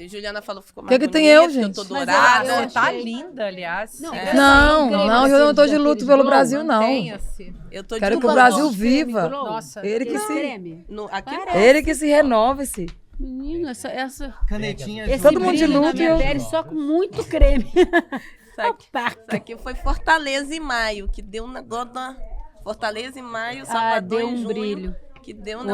Juliana falou que ficou mais que bonita, tem eu, gente? eu tô dourada. Você tá linda, aliás. Não, eu não tô de luto pelo Brasil, não. Eu tô de Quero que o luto. Brasil viva. Nossa, Ele que se... creme. Aqui Ele que se renove-se. Menino, essa Canetinha. esse Todo mundo de brilho na luto e minha eu- pele só com muito creme. Isso aqui foi Fortaleza em maio, que deu um negócio da... Fortaleza em maio, Salvador deu em um junho, brilho. que deu um...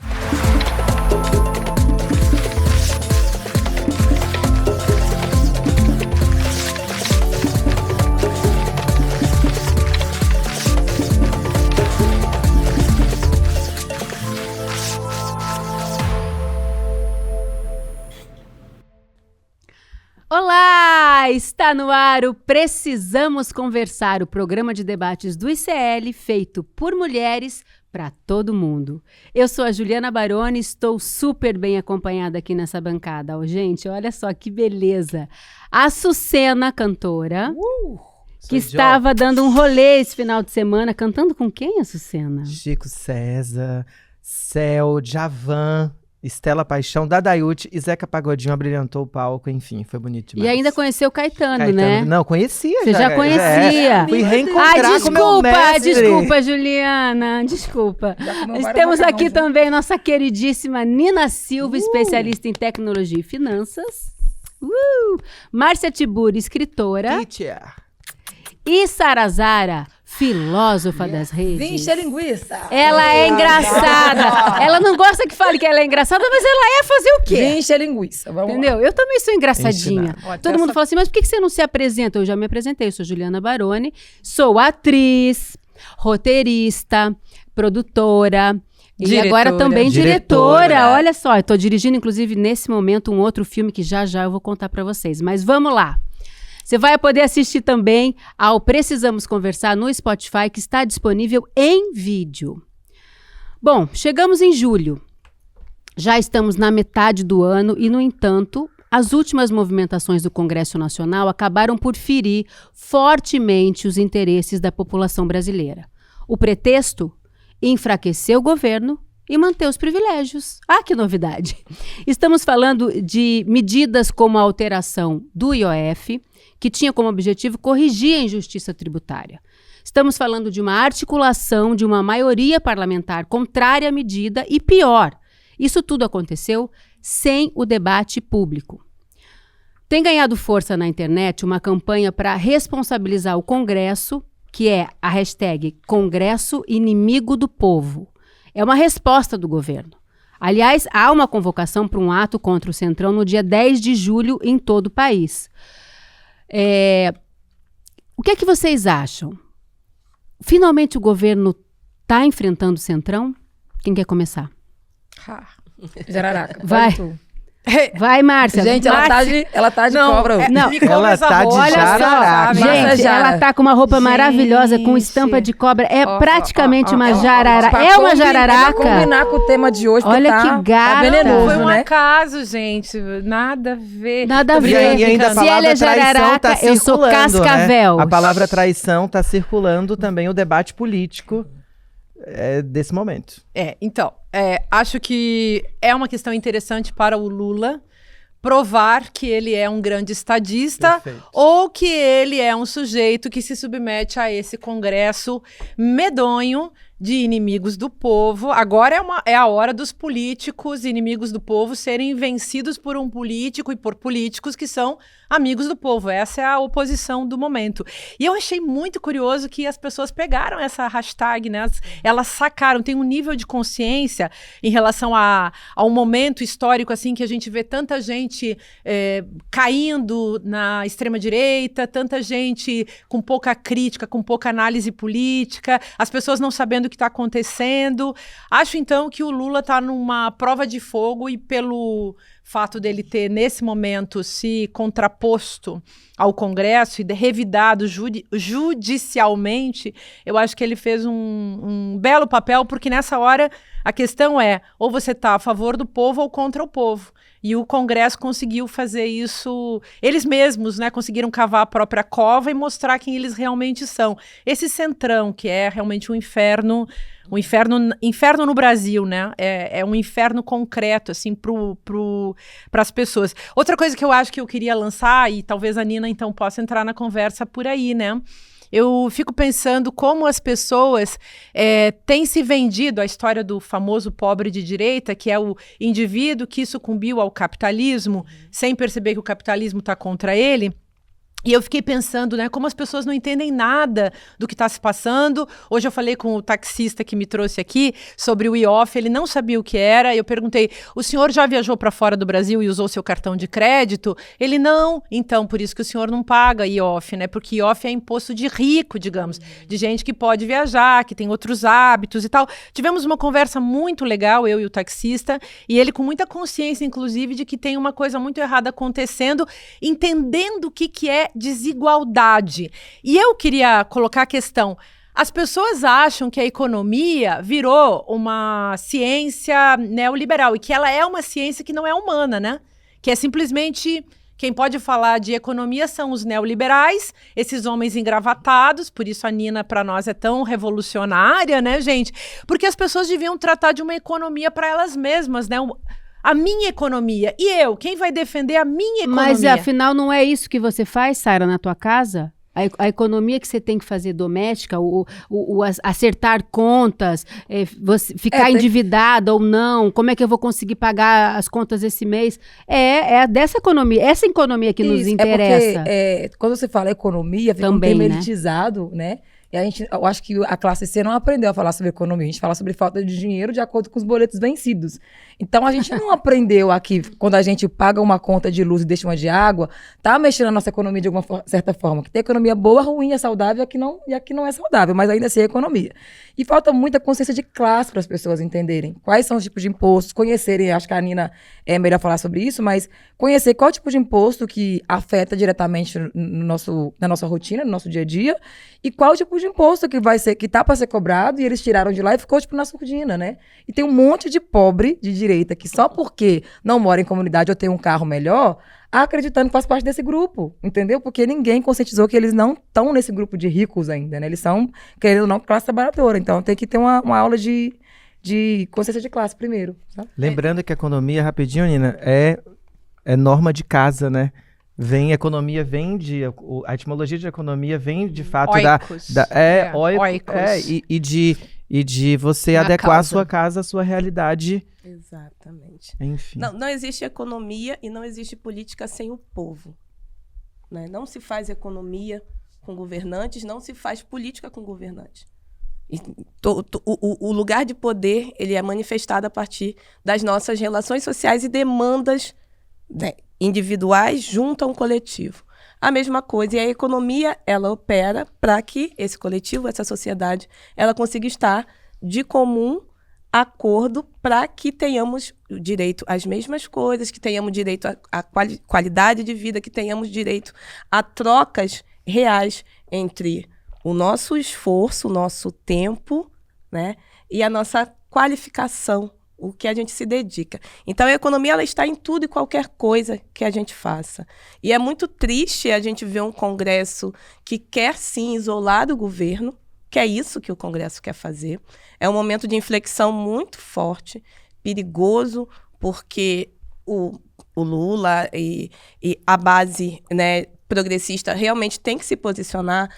Olá! Está no ar o Precisamos Conversar, o programa de debates do ICL feito por mulheres para todo mundo. Eu sou a Juliana Baroni, estou super bem acompanhada aqui nessa bancada. Gente, olha só que beleza. A Sucena, cantora, que estava dando um rolê esse final de semana. Cantando com quem, a Sucena? Chico César, Céu, Djavan, Estela Paixão, Dadaiute e Zeca Pagodinho abrilhantou o palco, enfim, foi bonito demais. E ainda conheceu o Caetano, Caetano, né? Não, conhecia Você já conhecia. Fui reencontrar com meu mestre. Desculpa, Juliana, desculpa. Temos aqui também nossa queridíssima Nina Silva, especialista em tecnologia e finanças. Márcia Tiburi, escritora. Teacher. E Sarazara, filósofa das redes. Vincha linguiça. Ela é engraçada. Ela não gosta que fale que ela é engraçada, mas ela é fazer o quê? Vincha linguiça. Vamos lá. Entendeu? Eu também sou engraçadinha. Todo mundo fala assim, mas por que você não se apresenta? Eu já me apresentei, eu sou Juliana Baroni, sou atriz, roteirista, produtora e agora também diretora. Olha só, eu tô dirigindo inclusive nesse momento um outro filme que já eu vou contar pra vocês. Mas vamos lá. Você vai poder assistir também ao Precisamos Conversar no Spotify, que está disponível em vídeo. Bom, chegamos em julho. Já estamos na metade do ano e, no entanto, as últimas movimentações do Congresso Nacional acabaram por ferir fortemente os interesses da população brasileira. O pretexto? Enfraquecer o governo e manter os privilégios. Ah, que novidade! Estamos falando de medidas como a alteração do IOF, que tinha como objetivo corrigir a injustiça tributária. Estamos falando de uma articulação de uma maioria parlamentar contrária à medida e, pior, isso tudo aconteceu sem o debate público. Tem ganhado força na internet uma campanha para responsabilizar o Congresso, que é a hashtag Congresso Inimigo do Povo. É uma resposta do governo. Aliás, há uma convocação para um ato contra o Centrão no dia 10 de julho em todo o país. O que é que vocês acham? Finalmente o governo está enfrentando o Centrão? Quem quer começar? Jararaca. Vai. Vai, Márcia. Gente, ela tá de cobra. Não, ela tá de jararaca. Gente, ela tá com uma roupa maravilhosa com estampa de cobra. É praticamente uma jararaca. É uma jararaca. Pra combinar com o tema de hoje. Olha que gata. Tá venenoso, Foi um né? acaso, gente. Nada a ver. Nada a ver. E ainda a Se palavra ela é traição jararaca, tá eu sou circulando, cascavel. Né? A palavra traição tá circulando também o debate político desse momento. Então, acho que é uma questão interessante para o Lula provar que ele é um grande estadista. Perfeito. Ou que ele é um sujeito que se submete a esse congresso medonho de inimigos do povo. Agora é a hora dos políticos inimigos do povo serem vencidos por um político e por políticos que são amigos do povo. Essa é a oposição do momento. E eu achei muito curioso que as pessoas pegaram essa hashtag, né? Elas sacaram, tem um nível de consciência em relação a um momento histórico assim que a gente vê tanta gente caindo na extrema-direita, tanta gente com pouca crítica, com pouca análise política, as pessoas não sabendo o que está acontecendo. Acho, então, que o Lula está numa prova de fogo e pelo fato dele ter, nesse momento, se contraposto ao Congresso e revidado judicialmente, eu acho que ele fez um belo papel, porque nessa hora a questão é, ou você está a favor do povo ou contra o povo. E o Congresso conseguiu fazer isso, eles mesmos, né, conseguiram cavar a própria cova e mostrar quem eles realmente são. Esse centrão, que é realmente um inferno um inferno no Brasil, né? É um inferno concreto, assim, para as pessoas. Outra coisa que eu acho que eu queria lançar, e talvez a Nina, então, possa entrar na conversa por aí, né? Eu fico pensando como as pessoas têm se vendido a história do famoso pobre de direita, que é o indivíduo que sucumbiu ao capitalismo, sem perceber que o capitalismo está contra ele. E eu fiquei pensando, né, como as pessoas não entendem nada do que está se passando. Hoje eu falei com o taxista que me trouxe aqui sobre o IOF, ele não sabia o que era. Eu perguntei, o senhor já viajou para fora do Brasil e usou seu cartão de crédito? Ele, não. Então, por isso que o senhor não paga IOF, né? Porque IOF é imposto de rico, digamos, de gente que pode viajar, que tem outros hábitos e tal. Tivemos uma conversa muito legal, eu e o taxista, e ele com muita consciência, inclusive, de que tem uma coisa muito errada acontecendo, entendendo o que é desigualdade. E eu queria colocar a questão, as pessoas acham que a economia virou uma ciência neoliberal e que ela é uma ciência que não é humana, né? Que é simplesmente, quem pode falar de economia são os neoliberais, esses homens engravatados, por isso a Nina para nós é tão revolucionária, né, gente? Porque as pessoas deviam tratar de uma economia para elas mesmas, né? A minha economia. E eu? Quem vai defender a minha economia? Mas, afinal, não é isso que você faz, Sara, na tua casa? A economia que você tem que fazer doméstica, o acertar contas, ficar endividada ou não, como é que eu vou conseguir pagar as contas esse mês? É dessa economia, essa economia que nos interessa. Porque, quando você fala economia, fica também, um tema elitizado, né? E eu acho que a classe C não aprendeu a falar sobre economia. A gente fala sobre falta de dinheiro de acordo com os boletos vencidos. Então, a gente não aprendeu aqui, quando a gente paga uma conta de luz e deixa uma de água, tá mexendo na nossa economia de alguma certa forma. Que tem economia boa, ruim, é saudável, e aqui não é saudável, mas ainda assim é economia. E falta muita consciência de classe para as pessoas entenderem quais são os tipos de impostos, conhecerem, acho que a Nina é melhor falar sobre isso, mas conhecer qual tipo de imposto que afeta diretamente na nossa rotina, no nosso dia a dia, e qual tipo de imposto que tá para ser cobrado e eles tiraram de lá e ficou tipo na surdina, né? E tem um monte de pobre de direita que só porque não mora em comunidade ou tem um carro melhor, acreditando que faz parte desse grupo, entendeu? Porque ninguém conscientizou que eles não estão nesse grupo de ricos ainda, né? Eles são, querendo ou não, classe trabalhadora. Então tem que ter uma aula de consciência de classe primeiro. Sabe? Lembrando que a economia, rapidinho, Nina, é norma de casa, né? A etimologia de economia vem de fato oikos. Oikos. E de você adequar a sua casa à sua realidade. Exatamente. Enfim. Não existe economia e não existe política sem o povo. Né? Não se faz economia com governantes, não se faz política com governantes. E o lugar de poder ele é manifestado a partir das nossas relações sociais e demandas, né, individuais junto a um coletivo. A mesma coisa, e a economia, ela opera para que esse coletivo, essa sociedade, ela consiga estar de comum acordo para que tenhamos direito às mesmas coisas, que tenhamos direito à qualidade de vida, que tenhamos direito a trocas reais entre o nosso esforço, o nosso tempo, né, e a nossa qualificação, o que a gente se dedica. Então, a economia ela está em tudo e qualquer coisa que a gente faça. E é muito triste a gente ver um Congresso que quer, sim, isolar do governo, que é isso que o Congresso quer fazer. É um momento de inflexão muito forte, perigoso, porque o Lula e a base, né, progressista realmente tem que se posicionar,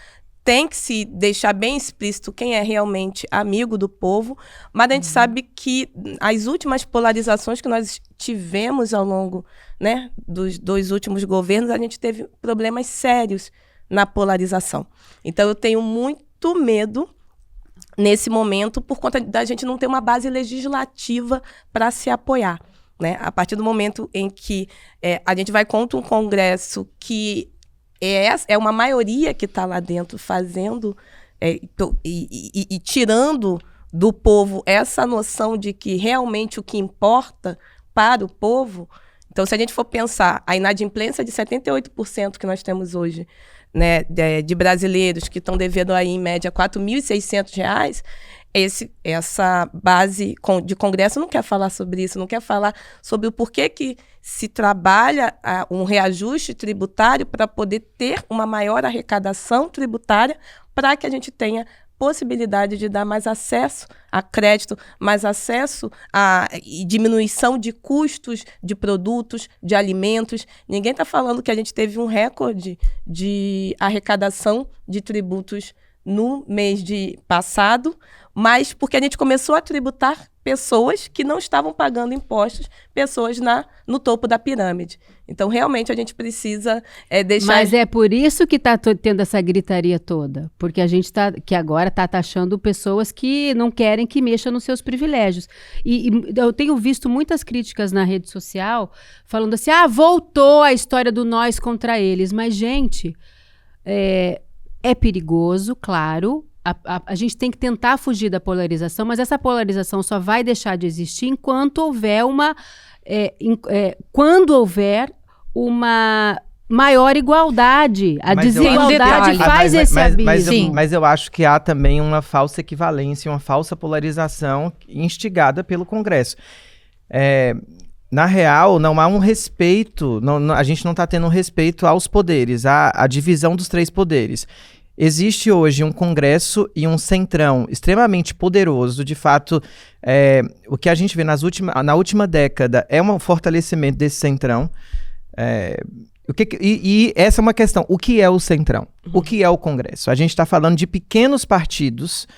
tem que se deixar bem explícito quem é realmente amigo do povo, mas a gente sabe que as últimas polarizações que nós tivemos ao longo, né, dos 2 últimos governos, a gente teve problemas sérios na polarização. Então, eu tenho muito medo nesse momento por conta da gente não ter uma base legislativa para se apoiar. Né? A partir do momento em que a gente vai contra um Congresso que é uma maioria que está lá dentro fazendo e tirando do povo essa noção de que realmente o que importa para o povo. Então, se a gente for pensar a inadimplência de 78% que nós temos hoje, né, de brasileiros que estão devendo aí, em média, R$ 4.600, essa base de Congresso não quer falar sobre isso, não quer falar sobre o porquê que se trabalha um reajuste tributário para poder ter uma maior arrecadação tributária para que a gente tenha possibilidade de dar mais acesso a crédito, mais acesso a diminuição de custos de produtos, de alimentos. Ninguém está falando que a gente teve um recorde de arrecadação de tributos no mês de passado, mas porque a gente começou a tributar pessoas que não estavam pagando impostos, pessoas no topo da pirâmide. Então, realmente, a gente precisa deixar... Mas é por isso que está tendo essa gritaria toda. Porque a gente que agora está taxando pessoas que não querem que mexa nos seus privilégios. E eu tenho visto muitas críticas na rede social falando assim, voltou a história do nós contra eles. Mas, gente, é perigoso, claro. A gente tem que tentar fugir da polarização, mas essa polarização só vai deixar de existir enquanto houver quando houver uma maior igualdade. A desigualdade faz esse abismo. Mas eu acho que há também uma falsa equivalência, uma falsa polarização instigada pelo Congresso. Na real, não há um respeito, a gente não está tendo um respeito aos poderes, a divisão dos 3 poderes. Existe hoje um Congresso e um Centrão extremamente poderoso. De fato, o que a gente vê na última década é um fortalecimento desse Centrão. E essa é uma questão. O que é o Centrão? O que é o Congresso? A gente está falando de pequenos partidos,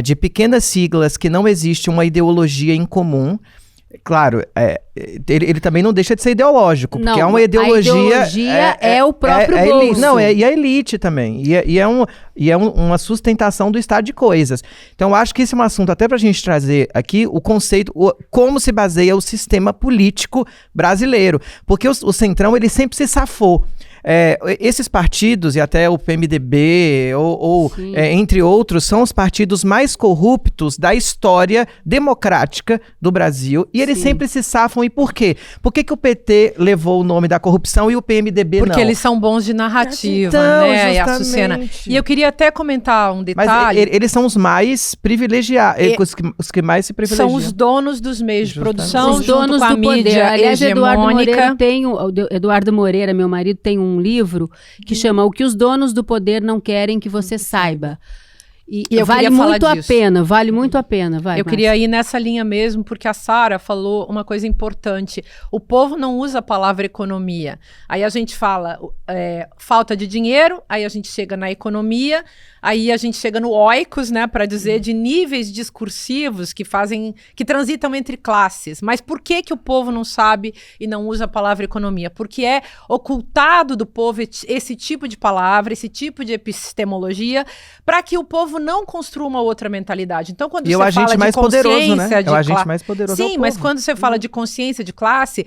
de pequenas siglas que não existe uma ideologia em comum. Claro, ele também não deixa de ser ideológico, porque é uma ideologia... A ideologia é o próprio bolso. E a elite também. E é uma sustentação do estado de coisas. Então, eu acho que esse é um assunto, até pra gente trazer aqui, o conceito, como se baseia o sistema político brasileiro. Porque o Centrão, ele sempre se safou. Esses partidos, e até o PMDB, entre outros, são os partidos mais corruptos da história democrática do Brasil. E eles sempre se safam. E por quê? Por que o PT levou o nome da corrupção e o PMDB não? Porque eles são bons de narrativa, né? E a Sucena. E eu queria até comentar um detalhe. Mas eles são os mais privilegiados, os que mais se privilegiam. São os donos dos meios de produção, os donos do poder. Aliás, hegemônica. Eduardo Moreira, meu marido, tem um livro que chama O que os donos do poder não querem que você saiba. E vale muito a pena. Eu queria ir nessa linha mesmo, porque a Sara falou uma coisa importante. O povo não usa a palavra economia. Aí a gente fala falta de dinheiro, aí a gente chega na economia, aí a gente chega no oikos, né, para dizer de níveis discursivos que transitam entre classes. Mas por que o povo não sabe e não usa a palavra economia? Porque é ocultado do povo esse tipo de palavra, esse tipo de epistemologia, para que o povo não construa uma outra mentalidade. Então, quando você fala de consciência é o agente mais poderoso. Sim, mas quando você fala de consciência de classe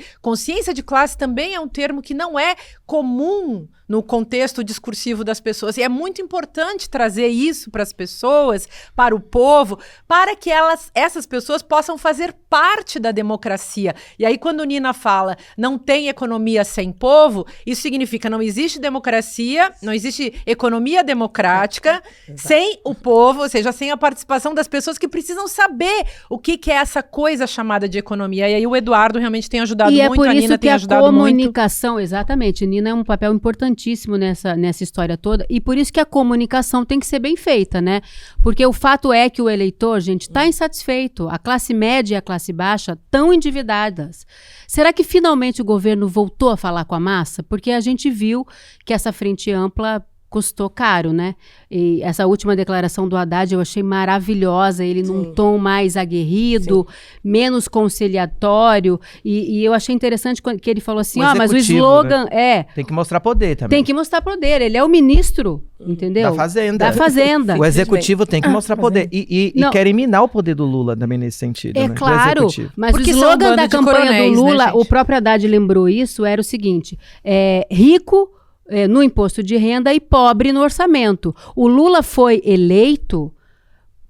também é um termo que não é comum no contexto discursivo das pessoas. E é muito importante trazer isso para as pessoas, para o povo, para que essas pessoas possam fazer parte da democracia. E aí, quando Nina fala não tem economia sem povo, isso significa não existe democracia, não existe economia democrática sem o povo, ou seja, sem a participação das pessoas que precisam saber o que é essa coisa chamada de economia. E aí o Eduardo realmente tem ajudado muito, a Nina tem ajudado muito. E é por isso que a comunicação, exatamente, Nina é um papel importantíssimo nessa história toda, e por isso que a comunicação tem que ser bem feita, né? Porque o fato é que o eleitor, gente, está insatisfeito. A classe média e a classe baixa estão endividadas. Será que finalmente o governo voltou a falar com a massa? Porque a gente viu que essa frente ampla custou caro, né? E essa última declaração do Haddad eu achei maravilhosa, ele num tom mais aguerrido, menos conciliatório, e eu achei interessante que ele falou assim, mas o slogan tem que mostrar poder também. Tem que mostrar poder, ele é o ministro, entendeu? Da Fazenda. O executivo tem que mostrar poder. E querem minar o poder do Lula também nesse sentido, né? Claro, mas porque o slogan da campanha do Lula, né, o próprio Haddad lembrou isso, era o seguinte, rico no imposto de renda e pobre no orçamento. O Lula foi eleito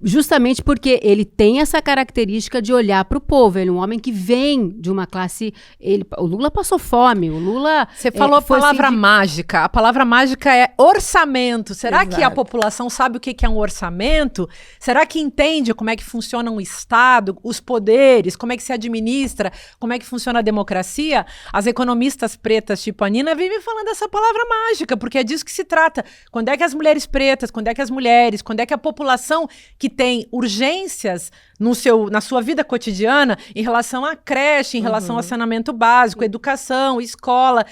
justamente porque ele tem essa característica de olhar para o povo. Ele é um homem que vem de uma classe... o Lula passou fome, o Lula... Você falou a palavra mágica. A palavra mágica é orçamento. Será que a população sabe o que é um orçamento? Será que entende como é que funciona um Estado, os poderes, como é que se administra, como é que funciona a democracia? As economistas pretas, tipo a Nina, vivem falando dessa palavra mágica, porque é disso que se trata. Quando é que as mulheres pretas, quando é que as mulheres, quando é que a população que tem urgências na sua vida cotidiana em relação à creche, em relação ao saneamento básico, educação, escola,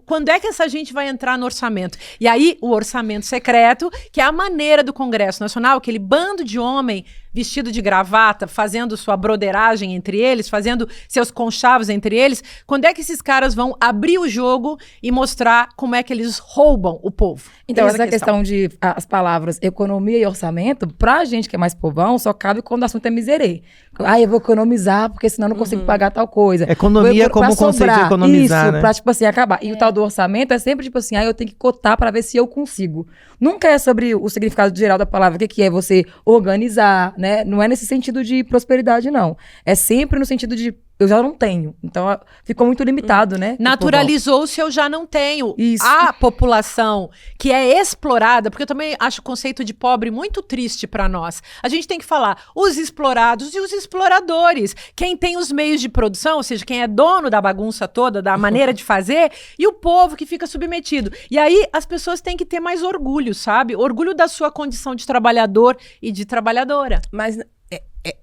quando é que essa gente vai entrar no orçamento? E aí, o orçamento secreto, que é a maneira do Congresso Nacional, aquele bando de homem vestido de gravata, fazendo sua broderagem entre eles, fazendo seus conchavos entre eles, quando é que esses caras vão abrir o jogo e mostrar como é que eles roubam o povo? Então, essa questão de as palavras economia e orçamento, pra gente que é mais povão, só cabe quando o assunto é miserê. Eu vou economizar, porque senão eu não consigo pagar tal coisa. Economia como conceito de economizar, isso, né? pra, tipo assim, acabar. E o tal do orçamento é sempre, tipo assim, eu tenho que cotar pra ver se eu consigo. Nunca é sobre o significado geral da palavra, o que é você organizar, né? Não é nesse sentido de prosperidade, não. É sempre no sentido de eu já não tenho. Então, ficou muito limitado, né? Naturalizou-se eu já não tenho. Isso. A população que é explorada, porque eu também acho o conceito de pobre muito triste para nós. A gente tem que falar os explorados e os exploradores. Quem tem os meios de produção, ou seja, quem é dono da bagunça toda, da maneira de fazer, e o povo que fica submetido. E aí, as pessoas têm que ter mais orgulho, sabe? Orgulho da sua condição de trabalhador e de trabalhadora. Mas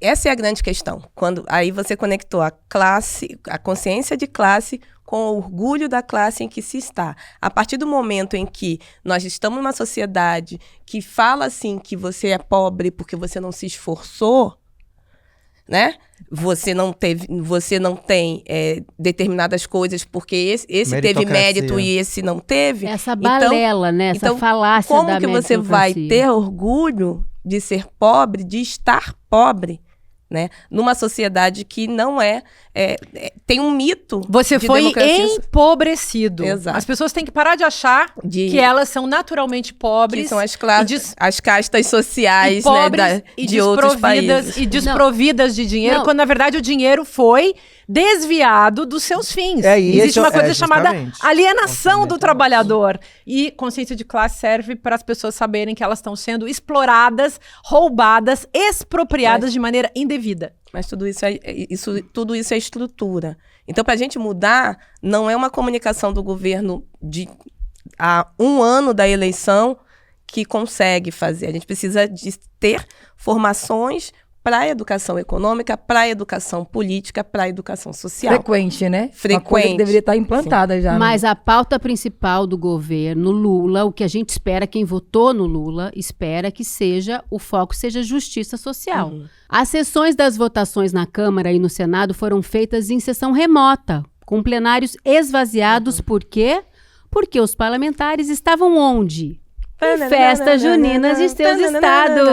essa é a grande questão. Quando aí você conectou a classe, a consciência de classe com o orgulho da classe em que se está. A partir do momento em que nós estamos numa sociedade que fala assim que você é pobre porque você não se esforçou, né? Você não tem determinadas coisas porque esse teve mérito e esse não teve. Essa balela, né? Essa falácia da meritocracia. Como que você vai ter orgulho de ser pobre, de estar pobre, né? Numa sociedade que não tem um mito. Você foi empobrecido. Exato. As pessoas têm que parar de achar que elas são naturalmente pobres. Que são as castas sociais, pobres, de outros países. E desprovidas de dinheiro, quando na verdade o dinheiro foi desviado dos seus fins. Existe uma coisa chamada alienação do trabalhador. E consciência de classe serve para as pessoas saberem que elas estão sendo exploradas, roubadas, expropriadas de maneira indevida. Mas tudo isso é estrutura. Então, para a gente mudar, não é uma comunicação do governo há um ano da eleição que consegue fazer. A gente precisa de ter formações para a educação econômica, para a educação política, para a educação social. Frequente, né? Frequente. Uma coisa que deveria estar implantada já. Mas a pauta principal do governo Lula, o que a gente espera, quem votou no Lula, espera que o foco seja justiça social. As sessões das votações na Câmara e no Senado foram feitas em sessão remota, com plenários esvaziados. Por quê? Porque os parlamentares estavam onde? Em festas juninas de seus estados.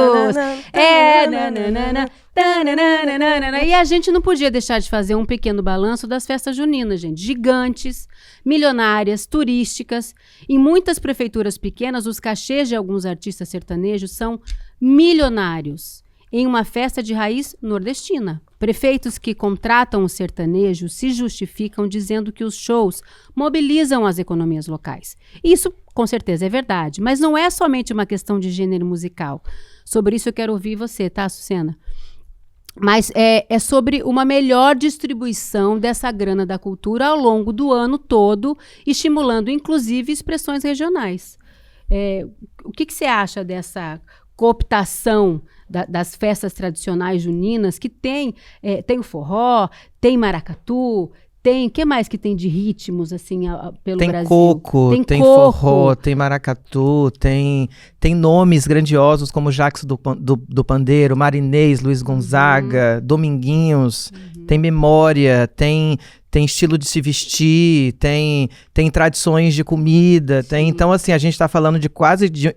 E a gente não podia deixar de fazer um pequeno balanço das festas juninas, gente. Gigantes, milionárias, turísticas. Em muitas prefeituras pequenas, os cachês de alguns artistas sertanejos são milionários. Em uma festa de raiz nordestina. Prefeitos que contratam o sertanejo se justificam dizendo que os shows mobilizam as economias locais. Isso, com certeza, é verdade, mas não é somente uma questão de gênero musical. Sobre isso eu quero ouvir você, tá, Sucena? Mas é sobre uma melhor distribuição dessa grana da cultura ao longo do ano todo, estimulando, inclusive, expressões regionais. O que você acha dessa cooptação das festas tradicionais juninas, que tem o forró, tem maracatu, o que mais que tem de ritmos, assim, pelo Brasil? Tem forró, tem maracatu, tem nomes grandiosos como Jackson do Pandeiro, Marinês, Luiz Gonzaga, Dominguinhos, tem memória, tem estilo de se vestir, tem tradições de comida, então assim, a gente está falando de quase de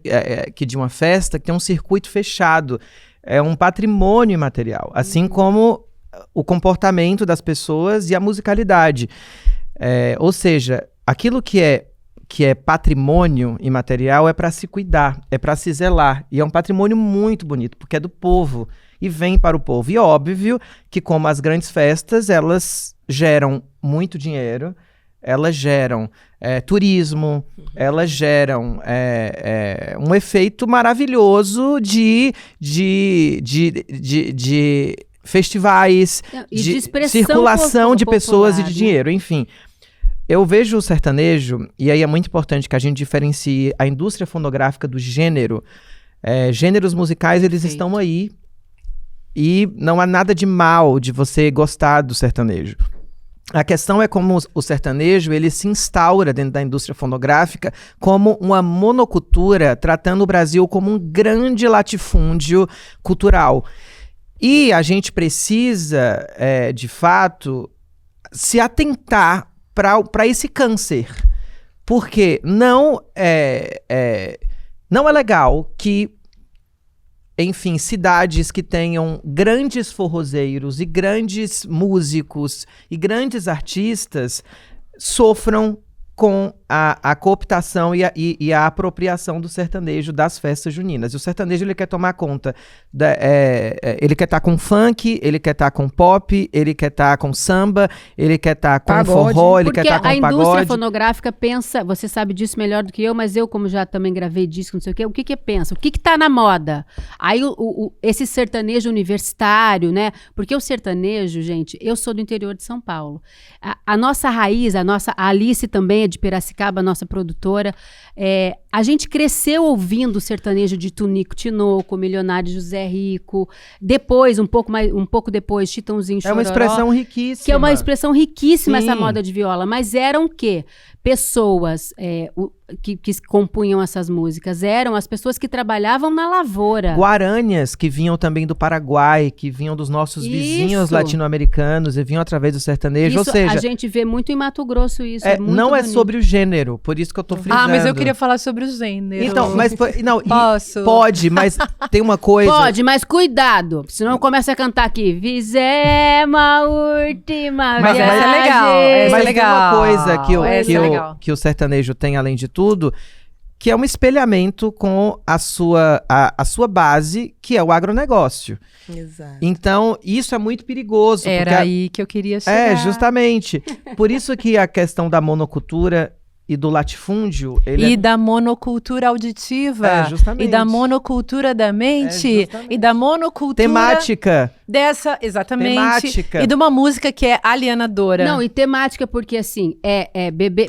uma festa que tem um circuito fechado, é um patrimônio imaterial, assim como o comportamento das pessoas e a musicalidade. Ou seja, aquilo que é que é patrimônio imaterial, é para se cuidar, é para se zelar. E é um patrimônio muito bonito, porque é do povo e vem para o povo. E óbvio que, como as grandes festas, elas geram muito dinheiro, elas geram turismo, elas geram um efeito maravilhoso de festivais, de circulação de pessoas e de dinheiro, enfim. Eu vejo o sertanejo, e aí é muito importante que a gente diferencie a indústria fonográfica do gênero. Gêneros musicais, eles estão aí, e não há nada de mal de você gostar do sertanejo. A questão é como o sertanejo ele se instaura dentro da indústria fonográfica como uma monocultura, tratando o Brasil como um grande latifúndio cultural. E a gente precisa, de fato, se atentar para esse câncer. Porque não é legal que, enfim, cidades que tenham grandes forrozeiros e grandes músicos e grandes artistas sofram com a cooptação e a apropriação do sertanejo das festas juninas. E o sertanejo ele quer tomar conta, ele quer estar com funk, ele quer estar com pop, ele quer estar com samba, ele quer estar com pagode, forró, ele quer estar com pagode. Porque a indústria fonográfica pensa, você sabe disso melhor do que eu, mas eu, como já também gravei disco, não sei o que pensa? O que tá na moda? Aí esse sertanejo universitário, né? Porque o sertanejo, gente, eu sou do interior de São Paulo. A nossa raiz, a Alice também é de Piracicaba, a nossa produtora. A gente cresceu ouvindo o sertanejo de Tunico Tinoco, Milionário José Rico. Depois, um pouco depois, Chitãozinho Chororó. É uma expressão riquíssima. Que é uma expressão riquíssima, Sim. essa moda de viola. Mas eram o quê? Pessoas que compunham essas músicas. Eram as pessoas que trabalhavam na lavoura. Guaranias, que vinham também do Paraguai, que vinham dos nossos vizinhos latino-americanos e vinham através do sertanejo. Isso, ou seja, a gente vê muito em Mato Grosso isso. Muito não bonito. é sobre o gênero, por isso que eu tô frisando. mas eu queria falar sobre o gênero. Então, mas não, Posso? pode, mas tem uma coisa. Pode, mas cuidado, senão começa a cantar aqui. Fizemos a última Mas viagem. essa é legal, essa Mas é legal. tem uma coisa Essa é legal. que o sertanejo tem, além de tudo, que é um espelhamento com a sua base, que é o agronegócio. Exato. Então, isso é muito perigoso. Era aí que eu queria chegar. Justamente. Por isso que a questão da monocultura e do latifúndio... Da monocultura auditiva. Justamente. E da monocultura da mente. Justamente. E da monocultura... Temática. Dessa, exatamente. Temática. E de uma música que é alienadora. Não, e temática porque assim,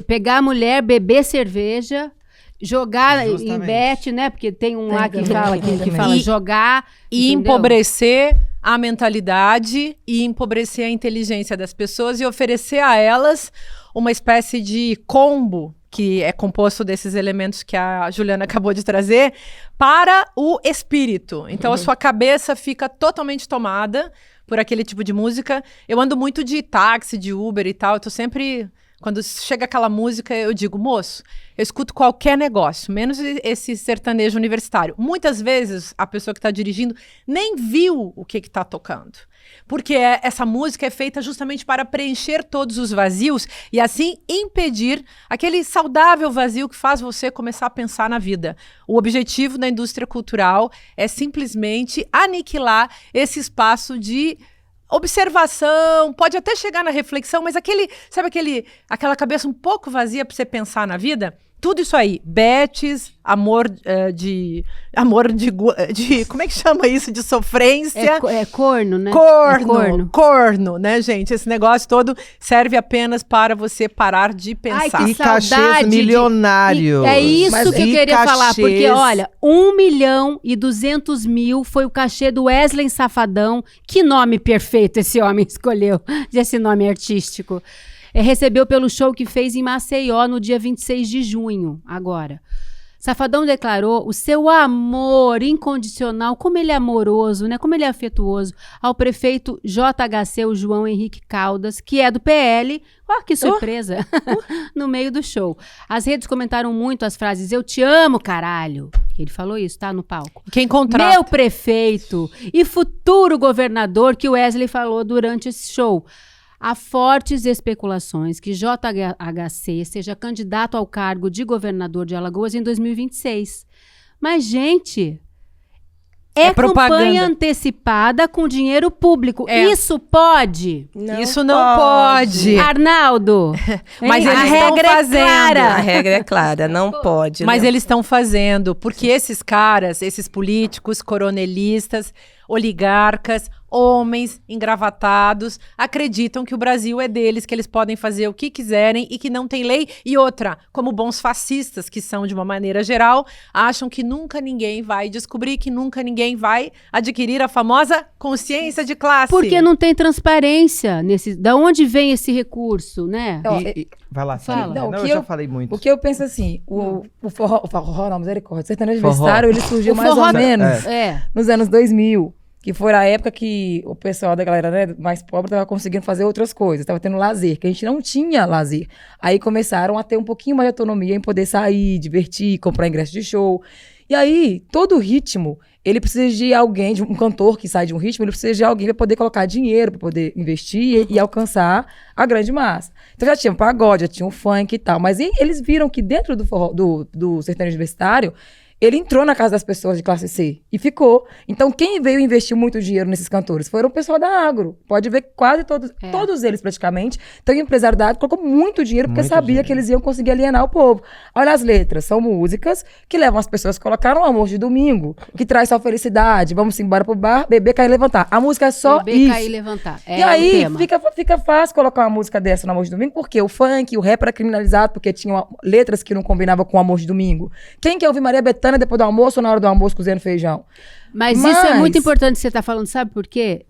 pegar a mulher, beber cerveja, jogar em Justamente. bet, né? Porque tem um lá que também. fala, que fala E- jogar. E entendeu? empobrecer a mentalidade e empobrecer a inteligência das pessoas e oferecer a elas uma espécie de combo que é composto desses elementos que a Juliana acabou de trazer para o espírito. Então a sua cabeça fica totalmente tomada por aquele tipo de música. Eu ando muito de táxi, de Uber e tal, eu tô sempre... Quando chega aquela música, eu digo, moço, eu escuto qualquer negócio, menos esse sertanejo universitário. Muitas vezes, a pessoa que está dirigindo nem viu o que está tocando. Porque essa música é feita justamente para preencher todos os vazios e, assim, impedir aquele saudável vazio que faz você começar a pensar na vida. O objetivo da indústria cultural é simplesmente aniquilar esse espaço de... observação, pode até chegar na reflexão, mas aquela cabeça um pouco vazia para você pensar na vida, tudo isso aí, betes, amor de como é que chama isso? De sofrência. É corno, né? Corno, né, gente? Esse negócio todo serve apenas para você parar de pensar. Ai, E cachês saudade milionários. É isso Mas que eu e queria falar, cachês? porque olha, 1.200.000 foi o cachê do Wesley Safadão. Que nome perfeito esse homem escolheu, esse nome artístico. Recebeu pelo show que fez em Maceió no dia 26 de junho, agora. Safadão declarou o seu amor incondicional, como ele é amoroso, né? Como ele é afetuoso, ao prefeito JHC, o João Henrique Caldas, que é do PL. Olha que surpresa! No meio do show. As redes comentaram muito as frases "eu te amo, caralho". Ele falou isso, tá? No palco. Quem contrata? Meu prefeito e futuro governador, que o Wesley falou durante esse show. há fortes especulações que JHC seja candidato ao cargo de governador de Alagoas em 2026. Mas, gente, é campanha antecipada com dinheiro público. Isso pode? Isso não pode. Arnaldo, mas a regra é clara. A regra é clara, não pode. Mas eles estão fazendo, porque esses caras, esses políticos, coronelistas, oligarcas, homens engravatados, acreditam que o Brasil é deles, que eles podem fazer o que quiserem e que não tem lei. E outra, como bons fascistas que são de uma maneira geral, acham que nunca ninguém vai descobrir, que nunca ninguém vai adquirir a famosa consciência de classe. Porque não tem transparência nesse. Da onde vem esse recurso, né? Vai lá, Fala. Não, eu já falei muito. O que eu penso assim, o forró, não, misericórdia, o sertanejo universitário, ele surgiu mais ou menos nos anos 2000. Que foi a época que o pessoal da galera, né, mais pobre estava conseguindo fazer outras coisas, estava tendo lazer, que a gente não tinha lazer. Aí começaram a ter um pouquinho mais de autonomia em poder sair, divertir, comprar ingresso de show. E aí, todo ritmo, ele precisa de alguém, de um cantor que sai de um ritmo, ele precisa de alguém para poder colocar dinheiro, para poder investir e alcançar a grande massa. Então já tinha o pagode, já tinha o funk e tal, mas eles viram que dentro do forró, do sertanejo universitário, ele entrou na casa das pessoas de classe C e ficou. Então, quem veio investir muito dinheiro nesses cantores foram o pessoal da agro. Pode ver que quase todos eles, praticamente. Então, o empresário da agro colocou muito dinheiro porque sabia que eles iam conseguir alienar o povo. Olha as letras. São músicas que levam as pessoas a colocar no almoço de domingo, que traz só felicidade. Vamos embora pro bar, beber, cair e levantar. A música é só beber, isso. Cair e levantar. E aí, fica fácil colocar uma música dessa no almoço de domingo, porque o funk, o rap era criminalizado, porque tinham letras que não combinavam com o almoço de domingo. Quem quer ouvir Maria Bethânia depois do almoço ou na hora do almoço cozinhando feijão? Mas isso é muito importante você estar falando, sabe por quê?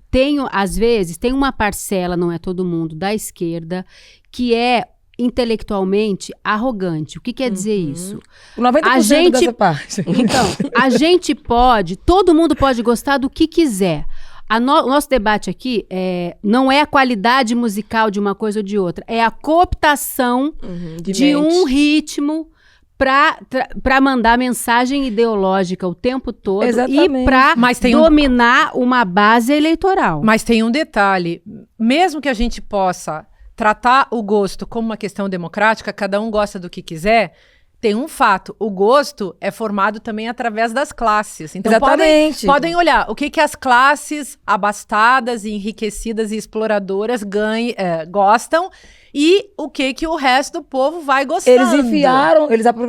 Às vezes, tem uma parcela, não é todo mundo, da esquerda, que é intelectualmente arrogante. O que quer dizer isso? 90% dessa parte. Então, a gente todo mundo pode gostar do que quiser. O nosso debate aqui não é a qualidade musical de uma coisa ou de outra, é a cooptação de um ritmo para mandar mensagem ideológica o tempo todo. Exatamente. E para dominar uma base eleitoral. Mas tem um detalhe, mesmo que a gente possa tratar o gosto como uma questão democrática, cada um gosta do que quiser, tem um fato, o gosto é formado também através das classes. Então podem olhar o que as classes abastadas, enriquecidas e exploradoras gostam e o que o resto do povo vai gostando.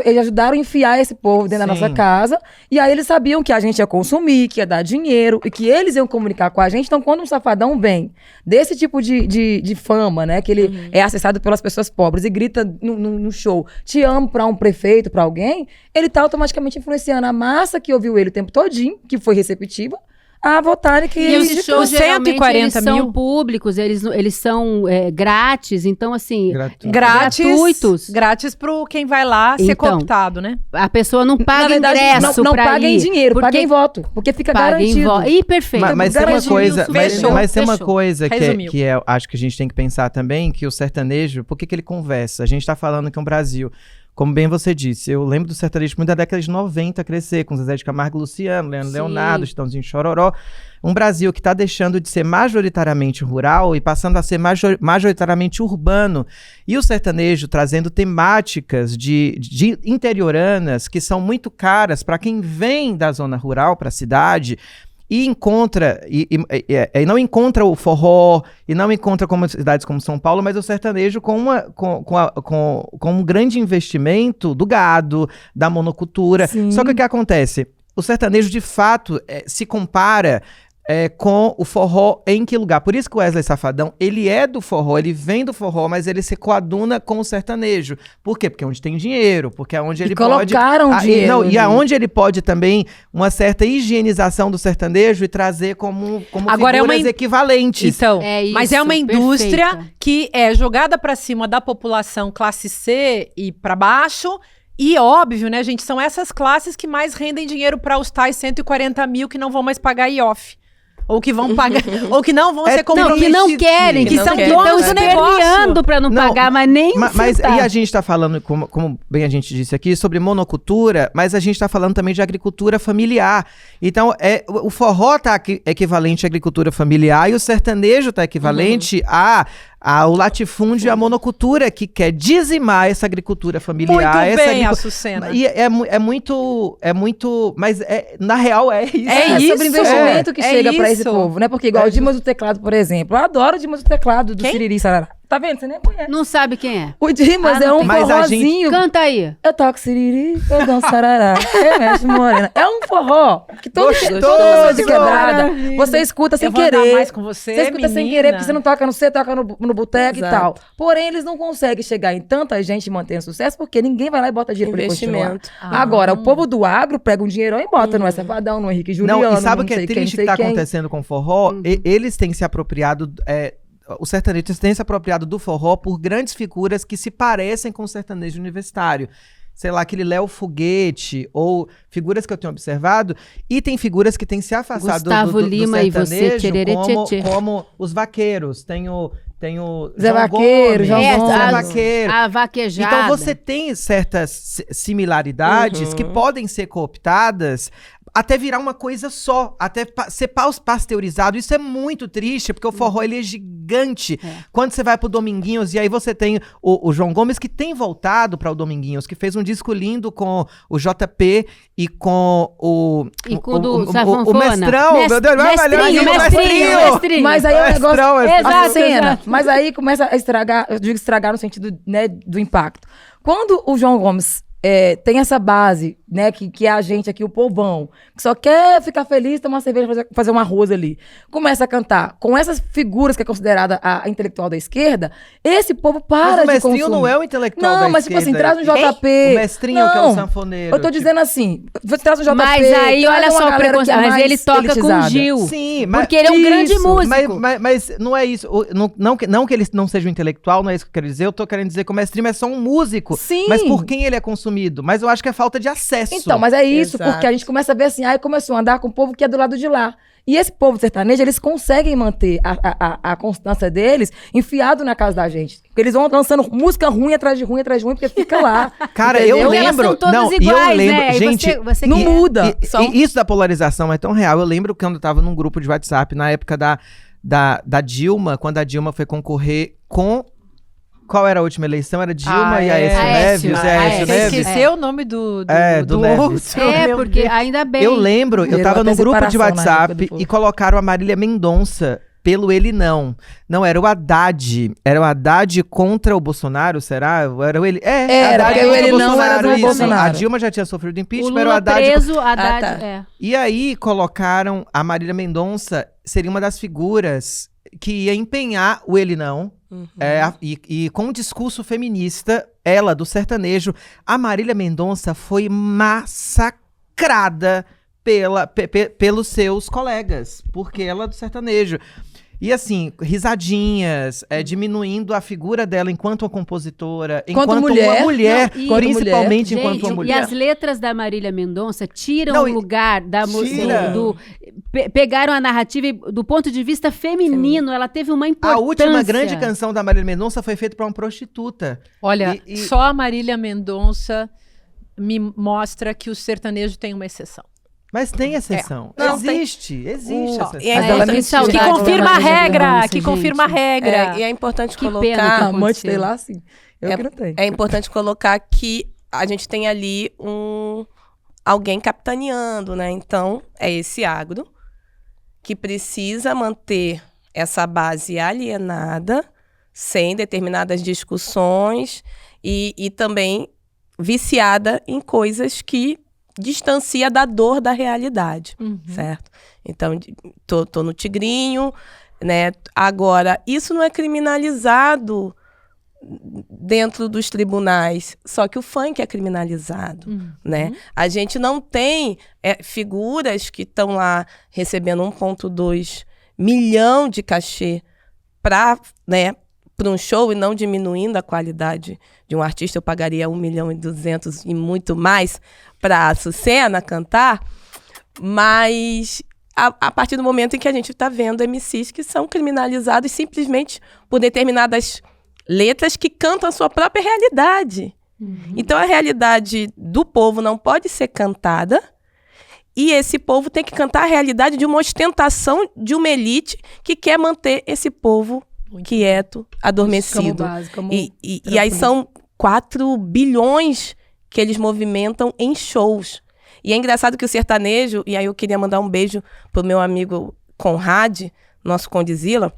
Eles ajudaram a enfiar esse povo dentro da nossa casa, e aí eles sabiam que a gente ia consumir, que ia dar dinheiro, e que eles iam comunicar com a gente. Então, quando um safadão vem desse tipo de fama, né, que ele é acessado pelas pessoas pobres e grita no show, te amo pra um prefeito, pra alguém, ele tá automaticamente influenciando a massa que ouviu ele o tempo todinho, que foi receptiva, a votarem que os shows geralmente 140 eles mil são públicos, eles são grátis, então assim, gratuitos. Grátis pro quem vai lá ser cooptado, né? A pessoa não paga Na verdade, ingresso não pra paga em dinheiro, paga em voto, porque fica garantido. Ih, perfeito. Mas tem uma coisa, mas tem uma coisa que acho que a gente tem que pensar também, que o sertanejo, por que ele conversa? A gente tá falando que é um Brasil. Como bem você disse, eu lembro do sertanejo muito da década de 90 crescer, com Zezé de Camargo e Luciano, Leandro Leonardo, Chitãozinho Chororó. Um Brasil que está deixando de ser majoritariamente rural e passando a ser majoritariamente urbano. E o sertanejo trazendo temáticas de interioranas que são muito caras para quem vem da zona rural para a cidade. E não encontra o forró, e não encontra cidades como São Paulo, mas o sertanejo com um grande investimento do gado, da monocultura. Sim. Só que o que acontece? O sertanejo, de fato, se compara com o forró em que lugar? Por isso que o Wesley Safadão, ele é do forró, ele vem do forró, mas ele se coaduna com o sertanejo. Por quê? Porque é onde tem dinheiro, porque é onde ele pode... colocaram dinheiro. E aonde ele pode também uma certa higienização do sertanejo e trazer como agora figuras equivalentes. Então, mas é uma indústria que é jogada para cima da população classe C e para baixo. E óbvio, né, gente, são essas classes que mais rendem dinheiro para os tais 140 mil que não vão mais pagar IOF. Ou que vão pagar, ou que não vão ser comprometidos. Que não querem, que estão esperneando para não pagar, mas nem Mas e a gente está falando, como bem a gente disse aqui, sobre monocultura, mas a gente está falando também de agricultura familiar. Então, o forró está equivalente à agricultura familiar e o sertanejo está equivalente o latifúndio e a monocultura que quer dizimar essa agricultura familiar. Muito bem, Açucena. E é muito, mas na real é isso. É sobre investimento que chega pra esse povo, né? Porque igual o Dimas do Teclado, por exemplo, eu adoro o Dimas do Teclado, do Siriri Sarará. Tá vendo? Você nem conhece. Não sabe quem é. O Dimas é um forrozinho. Canta aí. Eu toco siriri, eu danço sarará, eu mexo morena. É um forró que toda música de quebrada, você escuta sem querer. Mais com você escuta sem querer, porque você não toca no C, toca no boteco e tal. Porém, eles não conseguem chegar em tanta gente e manter sucesso, porque ninguém vai lá e bota dinheiro pra continuar. Agora, o povo do agro pega um dinheirão e bota no Safadão, no Henrique Juliano, não, e sabe o que é triste que tá acontecendo com o forró? Eles têm se apropriado... o sertanejo tem se apropriado do forró por grandes figuras que se parecem com o sertanejo universitário. Sei lá, aquele Léo Foguete, ou figuras que eu tenho observado, e tem figuras que têm se afastado Gustavo do Lima sertanejo, e você, como os vaqueiros. Tem o Zé Vaqueiro, João Gomes. Zé Vaqueiro. A vaquejada. Então você tem certas similaridades que podem ser cooptadas até virar uma coisa só, até ser pasteurizado. Isso é muito triste, porque o forró ele é gigante. Quando você vai pro Dominguinhos, e aí você tem o João Gomes, que tem voltado para o Dominguinhos, que fez um disco lindo com o JP e com o Mestrão. Meu Deus, mestrinho. Mas aí o negócio... Mas aí começa a estragar, eu digo estragar no sentido, né, do impacto. Quando o João Gomes tem essa base, né, que é a gente aqui, o povão, que só quer ficar feliz, tomar uma cerveja, fazer um arroz ali, começa a cantar com essas figuras que é considerada a intelectual da esquerda, esse povo para de consumir. Mas o Mestrinho não é o intelectual da esquerda. Não, mas tipo assim, traz um JP. O Mestrinho, que é o sanfoneiro. Eu tô dizendo assim, você traz um JP. Mas aí, olha só o preconceito, mas ele toca com o Gil. Sim, mas porque ele é um grande músico. Mas não é isso. Não que ele não seja um intelectual, não é isso que eu quero dizer. Eu tô querendo dizer que o Mestrinho é só um músico. Sim. Mas por quem ele é consumido? Mas eu acho que é falta de acesso. Então, mas é isso, porque a gente começa a ver assim, aí começou a andar com o povo que é do lado de lá. E esse povo sertanejo, eles conseguem manter a constância deles enfiado na casa da gente. Porque eles vão lançando música ruim atrás de ruim, porque fica lá. Cara, entendeu? eu lembro... Elas são todas iguais, eu lembro, né? gente, você não muda. E isso da polarização é tão real. Eu lembro que quando eu tava num grupo de WhatsApp, na época da Dilma, quando a Dilma foi concorrer com... Qual era a última eleição? Era Dilma e Aécio Neves? Você esqueceu o nome do outro. Porque ainda bem. Eu lembro, eu tava num grupo de WhatsApp e colocaram a Marília Mendonça pelo Ele Não. Não, era o Haddad. Era o Haddad contra o Bolsonaro, será? Era o Ele... era, porque o Ele Não era do Bolsonaro. A Dilma já tinha sofrido impeachment, era o Lula Haddad... preso, Haddad... E aí colocaram a Marília Mendonça, seria uma das figuras que ia empenhar o Ele Não. E com um discurso feminista, ela do sertanejo, a Marília Mendonça foi massacrada pelos seus colegas, porque ela é do sertanejo. E assim, risadinhas, diminuindo a figura dela enquanto uma compositora, enquanto uma mulher, principalmente enquanto uma mulher. E as letras da Marília Mendonça tiram o lugar da música pegaram a narrativa do ponto de vista feminino, ela teve uma importância. A última grande canção da Marília Mendonça foi feita para uma prostituta. Olha, só a Marília Mendonça me mostra que o sertanejo tem uma exceção. Mas tem exceção. Existe exceção. Que confirma a regra, que confirma a regra. E é importante colocar... Amante tem lá, sim. Eu que não tenho. É importante colocar que a gente tem ali alguém capitaneando, né? Então, é esse agro que precisa manter essa base alienada, sem determinadas discussões e também viciada em coisas que distancia da dor da realidade, certo? Então, tô no Tigrinho, né? Agora, isso não é criminalizado dentro dos tribunais, só que o funk é criminalizado, né? A gente não tem figuras que estão lá recebendo 1,2 milhão de cachê para um show e não diminuindo a qualidade de um artista. Eu pagaria 1,2 milhão e muito mais para a Açucena cantar, mas a partir do momento em que a gente está vendo MCs que são criminalizados simplesmente por determinadas letras que cantam a sua própria realidade. Então a realidade do povo não pode ser cantada e esse povo tem que cantar a realidade de uma ostentação de uma elite que quer manter esse povo quieto, adormecido. E aí são 4 bilhões que eles movimentam em shows. E é engraçado que o sertanejo, e aí eu queria mandar um beijo pro meu amigo Conrad, nosso Condizila,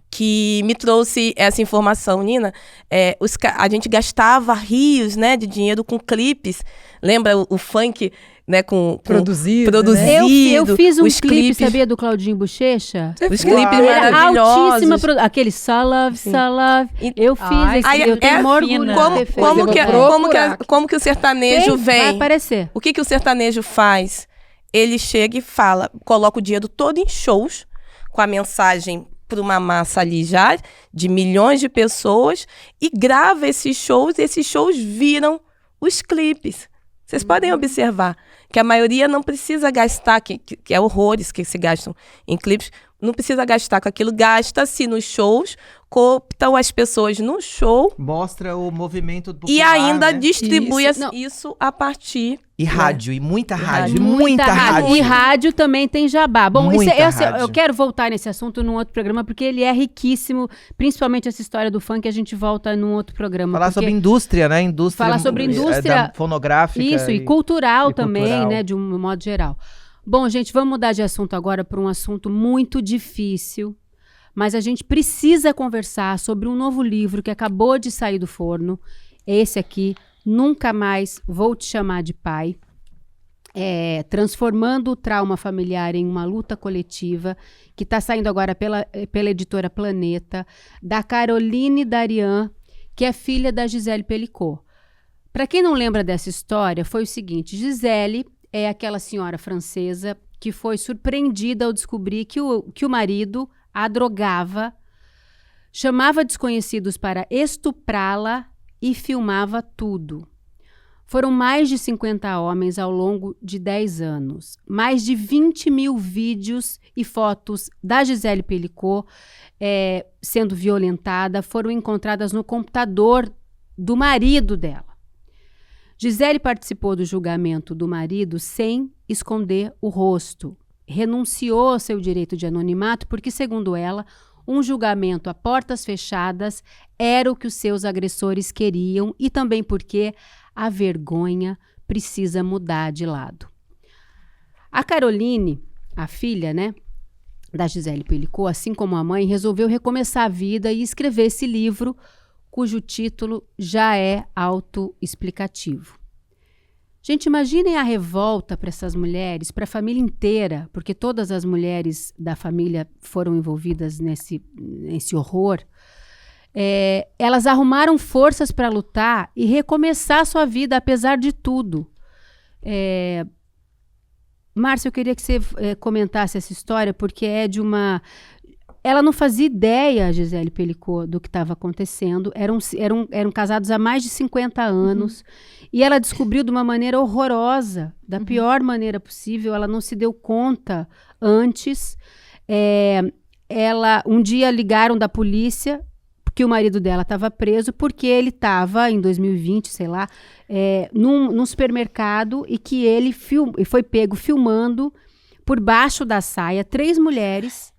que me trouxe essa informação, Nina. A gente gastava rios, né, de dinheiro com clipes. Lembra o funk, né, produzido. Né? Eu fiz um clipe, sabia, do Claudinho Bochecha? Os clipes maravilhosos. Altíssima aquele Salave. Eu fiz esse, eu tenho orgulho. Como que o sertanejo vem? Vai aparecer. O que o sertanejo faz? Ele chega e fala, coloca o dinheiro todo em shows, com a mensagem para uma massa ali já de milhões de pessoas, e grava esses shows viram os clipes. Vocês podem observar que a maioria não precisa gastar, que é horrores que se gastam em clipes, não precisa gastar com aquilo, gasta-se nos shows, cooptam as pessoas no show. Mostra o movimento popular, e ainda, né, distribui isso a partir... E rádio, e muita rádio, muita rádio. E rádio também tem jabá. Bom, eu quero voltar nesse assunto num outro programa, porque ele é riquíssimo, principalmente essa história do funk, a gente volta num outro programa. Falar sobre indústria, né? Falar sobre indústria fonográfica. Isso, e cultural também, né? De um modo geral. Bom, gente, vamos mudar de assunto agora para um assunto muito difícil, mas a gente precisa conversar sobre um novo livro que acabou de sair do forno. Esse aqui, Nunca Mais Vou Te Chamar de Pai. Transformando o trauma familiar em uma luta coletiva, que está saindo agora pela editora Planeta, da Caroline Darian, que é filha da Gisele Pelicot. Para quem não lembra dessa história, foi o seguinte: Gisele é aquela senhora francesa que foi surpreendida ao descobrir que o marido a drogava, chamava desconhecidos para estuprá-la e filmava tudo. Foram mais de 50 homens ao longo de 10 anos. Mais de 20 mil vídeos e fotos da Gisele Pelicot sendo violentada foram encontradas no computador do marido dela. Gisele participou do julgamento do marido sem esconder o rosto. Renunciou ao seu direito de anonimato porque, segundo ela, um julgamento a portas fechadas era o que os seus agressores queriam e também porque a vergonha precisa mudar de lado. A Caroline, a filha, né, da Gisele Pelicot, assim como a mãe, resolveu recomeçar a vida e escrever esse livro, cujo título já é autoexplicativo. Gente, imaginem a revolta para essas mulheres, para a família inteira, porque todas as mulheres da família foram envolvidas nesse horror. Elas arrumaram forças para lutar e recomeçar a sua vida, apesar de tudo. Márcia, eu queria que você comentasse essa história, porque é de uma... Ela não fazia ideia, Gisele Pelicot, do que estava acontecendo. Eram casados há mais de 50 anos. E ela descobriu de uma maneira horrorosa, da pior maneira possível. Ela não se deu conta antes. Um dia ligaram da polícia que o marido dela estava preso porque ele estava, em 2020, sei lá, num supermercado e que ele foi pego filmando por baixo da saia 3 mulheres.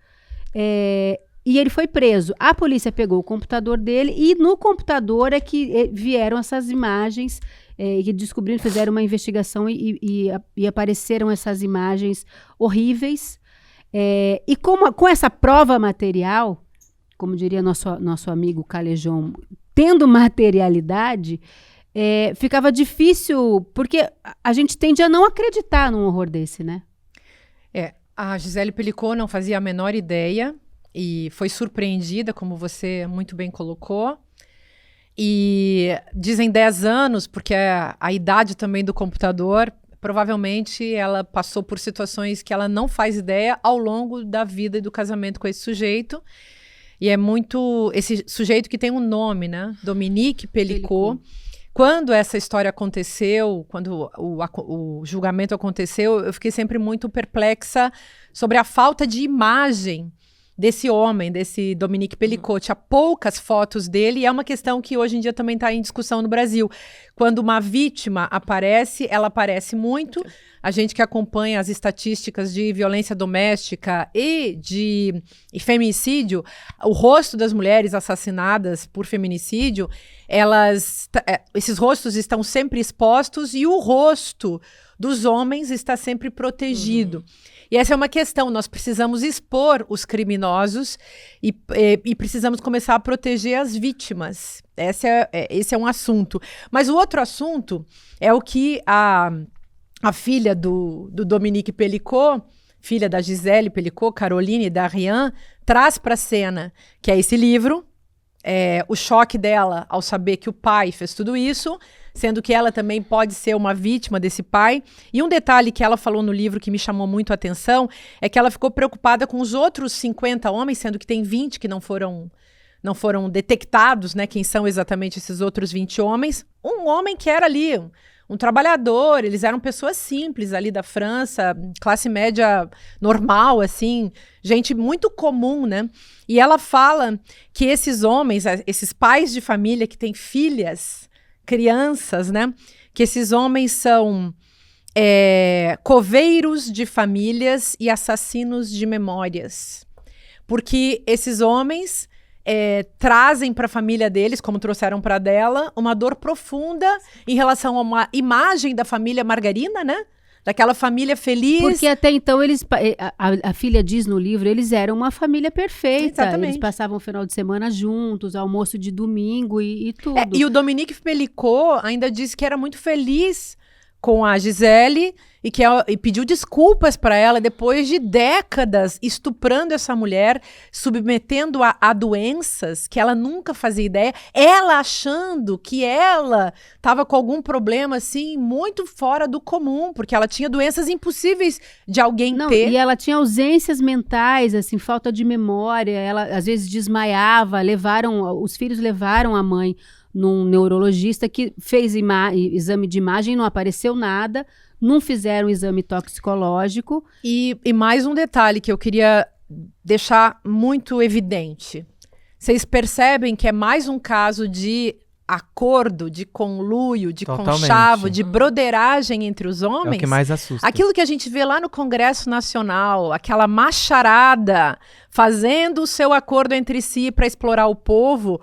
E ele foi preso. A polícia pegou o computador dele e no computador é que vieram essas imagens que descobriram, fizeram uma investigação e apareceram essas imagens horríveis. E com essa prova material, como diria nosso amigo Calejon, tendo materialidade, ficava difícil, porque a gente tende a não acreditar num horror desse, né? A Gisele Pelicot não fazia a menor ideia e foi surpreendida, como você muito bem colocou. E dizem 10 anos, porque a idade também do computador, provavelmente ela passou por situações que ela não faz ideia ao longo da vida e do casamento com esse sujeito. E é muito... Esse sujeito que tem um nome, né? Dominique Pelicot. Quando essa história aconteceu, quando o julgamento aconteceu, eu fiquei sempre muito perplexa sobre a falta de imagem desse homem, desse Dominique Pelicot. Tinha poucas fotos dele e é uma questão que hoje em dia também está em discussão no Brasil. Quando uma vítima aparece, ela aparece muito. a gente que acompanha as estatísticas de violência doméstica e feminicídio, o rosto das mulheres assassinadas por feminicídio, esses rostos estão sempre expostos e o rosto dos homens está sempre protegido. E essa é uma questão, nós precisamos expor os criminosos e precisamos começar a proteger as vítimas. Esse é um assunto. Mas o outro assunto é o que a filha do Dominique Pelicot, filha da Gisele Pelicot, Caroline Darrian, traz para a cena, que é esse livro, o choque dela ao saber que o pai fez tudo isso, sendo que ela também pode ser uma vítima desse pai. E um detalhe que ela falou no livro que me chamou muito a atenção é que ela ficou preocupada com os outros 50 homens, sendo que tem 20 que não foram detectados, né? Quem são exatamente esses outros 20 homens. Um homem que era ali um trabalhador, eles eram pessoas simples ali da França, classe média normal, assim, gente muito comum, né? E ela fala que esses homens, esses pais de família que têm filhas, crianças, né? Que esses homens são coveiros de famílias e assassinos de memórias. Porque esses homens trazem para a família deles, como trouxeram para dela, uma dor profunda em relação a uma imagem da família margarina, né? Daquela família feliz. Porque até então, a filha diz no livro, eles eram uma família perfeita. Exatamente. Eles passavam o final de semana juntos, almoço de domingo e tudo. E o Dominique Pelicot ainda disse que era muito feliz com a Gisele e pediu desculpas para ela depois de décadas estuprando essa mulher, submetendo-a a doenças que ela nunca fazia ideia, ela achando que ela estava com algum problema assim muito fora do comum, porque ela tinha doenças impossíveis de alguém ter. E ela tinha ausências mentais, assim, falta de memória, ela às vezes desmaiava, os filhos levaram a mãe num neurologista que fez exame de imagem, não apareceu nada, não fizeram exame toxicológico. E mais um detalhe que eu queria deixar muito evidente. Vocês percebem que é mais um caso de acordo, de conluio, de conchavo, de broderagem entre os homens. É o que mais assusta. Aquilo que a gente vê lá no Congresso Nacional, aquela macharada fazendo o seu acordo entre si para explorar o povo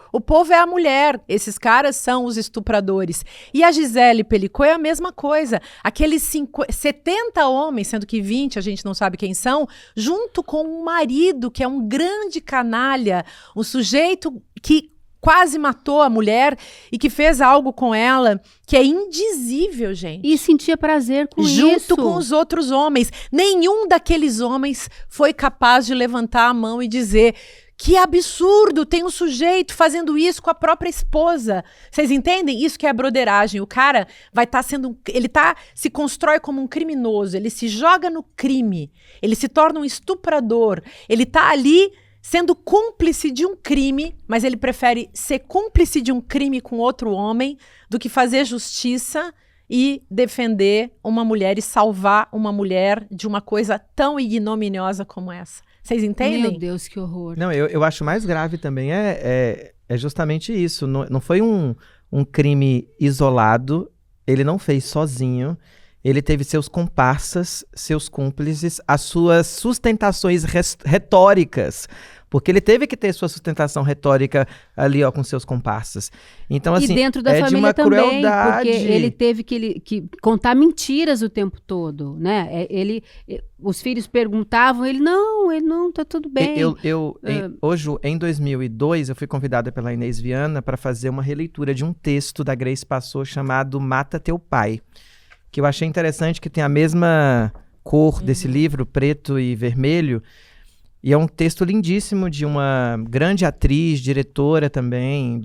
é a mulher. Esses caras são os estupradores. E a Gisele Pelicot é a mesma coisa. Aqueles 70 homens, sendo que 20 a gente não sabe quem são, junto com um marido que é um grande canalha, um sujeito que quase matou a mulher e que fez algo com ela que é indizível, gente. E sentia prazer com isso. Junto com os outros homens. Nenhum daqueles homens foi capaz de levantar a mão e dizer: que absurdo, tem um sujeito fazendo isso com a própria esposa. Vocês entendem? Isso que é a broderagem. O cara vai estar se constrói como um criminoso, ele se joga no crime, ele se torna um estuprador, ele está ali sendo cúmplice de um crime, mas ele prefere ser cúmplice de um crime com outro homem do que fazer justiça e defender uma mulher e salvar uma mulher de uma coisa tão ignominiosa como essa. Vocês entendem? Meu Deus, que horror. Não, eu acho mais grave também é justamente isso. Não foi um crime isolado, ele não fez sozinho. Ele teve seus comparsas, seus cúmplices, as suas sustentações retóricas. Porque ele teve que ter sua sustentação retórica ali, ó, com seus comparsas. Então, assim, e dentro da família de uma também, crueldade. porque ele teve que contar mentiras o tempo todo, né? Os filhos perguntavam, ele não, tá tudo bem. Hoje, em 2002, eu fui convidada pela Inês Viana para fazer uma releitura de um texto da Grace Passot chamado Mata Teu Pai, que eu achei interessante, que tem a mesma cor desse livro, preto e vermelho, e é um texto lindíssimo de uma grande atriz, diretora também,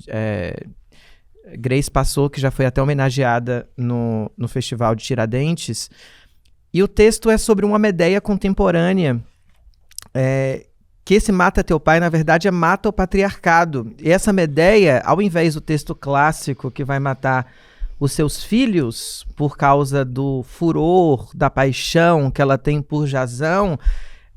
Grace Passot, que já foi até homenageada no Festival de Tiradentes. E o texto é sobre uma Medeia contemporânea, que esse Mata Teu Pai, na verdade, mata o patriarcado. E essa Medeia, ao invés do texto clássico que vai matar os seus filhos por causa do furor, da paixão que ela tem por Jasão,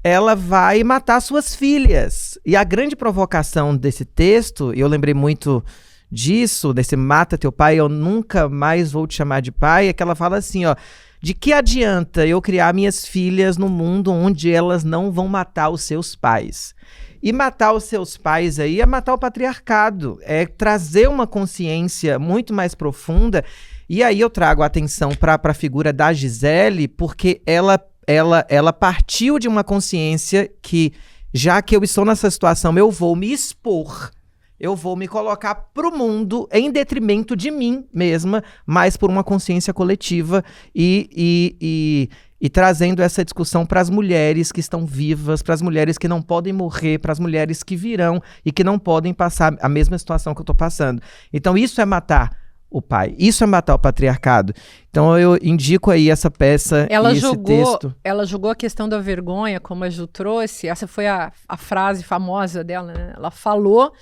ela vai matar suas filhas. E a grande provocação desse texto, e eu lembrei muito disso, desse Mata Teu Pai, eu nunca mais vou te chamar de pai, é que ela fala assim, ó, De que adianta eu criar minhas filhas no mundo onde elas não vão matar os seus pais? E matar os seus pais aí é matar o patriarcado, é trazer uma consciência muito mais profunda. E aí eu trago a atenção para a figura da Gisele, porque ela partiu de uma consciência que, já que eu estou nessa situação, eu vou me expor, eu vou me colocar pro mundo em detrimento de mim mesma, mas por uma consciência coletiva e trazendo essa discussão para as mulheres que estão vivas, para as mulheres que não podem morrer, para as mulheres que virão e que não podem passar a mesma situação que eu estou passando. Então isso é matar o pai, isso é matar o patriarcado. Então eu indico aí essa peça e esse texto. Ela jogou a questão da vergonha, como a Ju trouxe, essa foi a frase famosa dela, né? Ela falou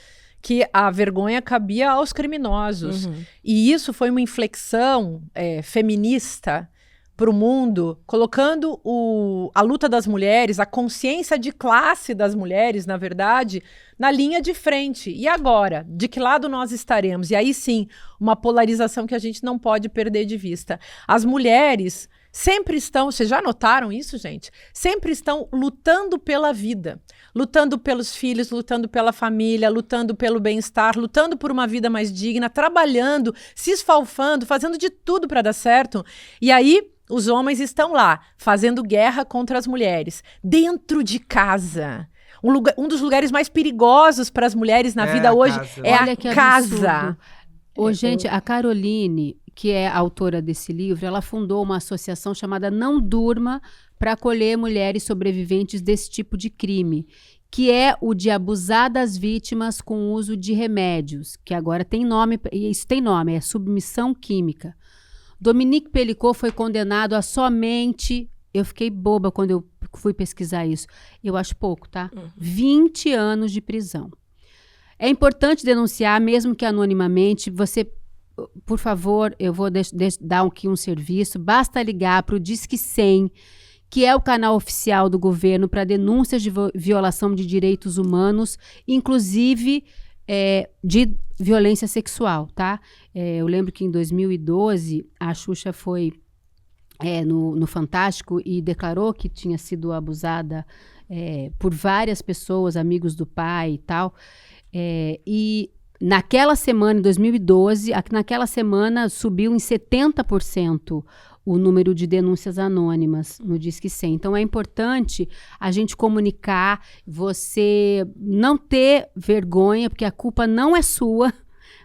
que a vergonha cabia aos criminosos. E isso foi uma inflexão feminista para o mundo, colocando a luta das mulheres, a consciência de classe das mulheres, na verdade, na linha de frente. E agora? De que lado nós estaremos? E aí sim, uma polarização que a gente não pode perder de vista. As mulheres sempre estão, vocês já notaram isso, gente? Sempre estão lutando pela vida, lutando pelos filhos, lutando pela família, lutando pelo bem-estar, lutando por uma vida mais digna, trabalhando, se esfalfando, fazendo de tudo para dar certo. E aí os homens estão lá, fazendo guerra contra as mulheres, dentro de casa. Um dos lugares mais perigosos para as mulheres na vida hoje é a casa. Gente, a Caroline, que é a autora desse livro, ela fundou uma associação chamada Não Durma, para acolher mulheres sobreviventes desse tipo de crime, que é o de abusar das vítimas com o uso de remédios, que agora tem nome, isso tem nome, é submissão química. Dominique Pelicot foi condenado a somente, eu fiquei boba quando eu fui pesquisar isso, eu acho pouco, tá? 20 anos de prisão. É importante denunciar, mesmo que anonimamente. Você, por favor, eu vou dar aqui um serviço, basta ligar para o Disque 100, que é o canal oficial do governo para denúncias de violação de direitos humanos, inclusive de violência sexual, tá? Eu lembro que em 2012 a Xuxa foi no Fantástico e declarou que tinha sido abusada por várias pessoas, amigos do pai e tal. E naquela semana, em 2012, naquela semana subiu em 70% o número de denúncias anônimas no Disque 100. Então é importante a gente comunicar, você não ter vergonha, porque a culpa não é sua,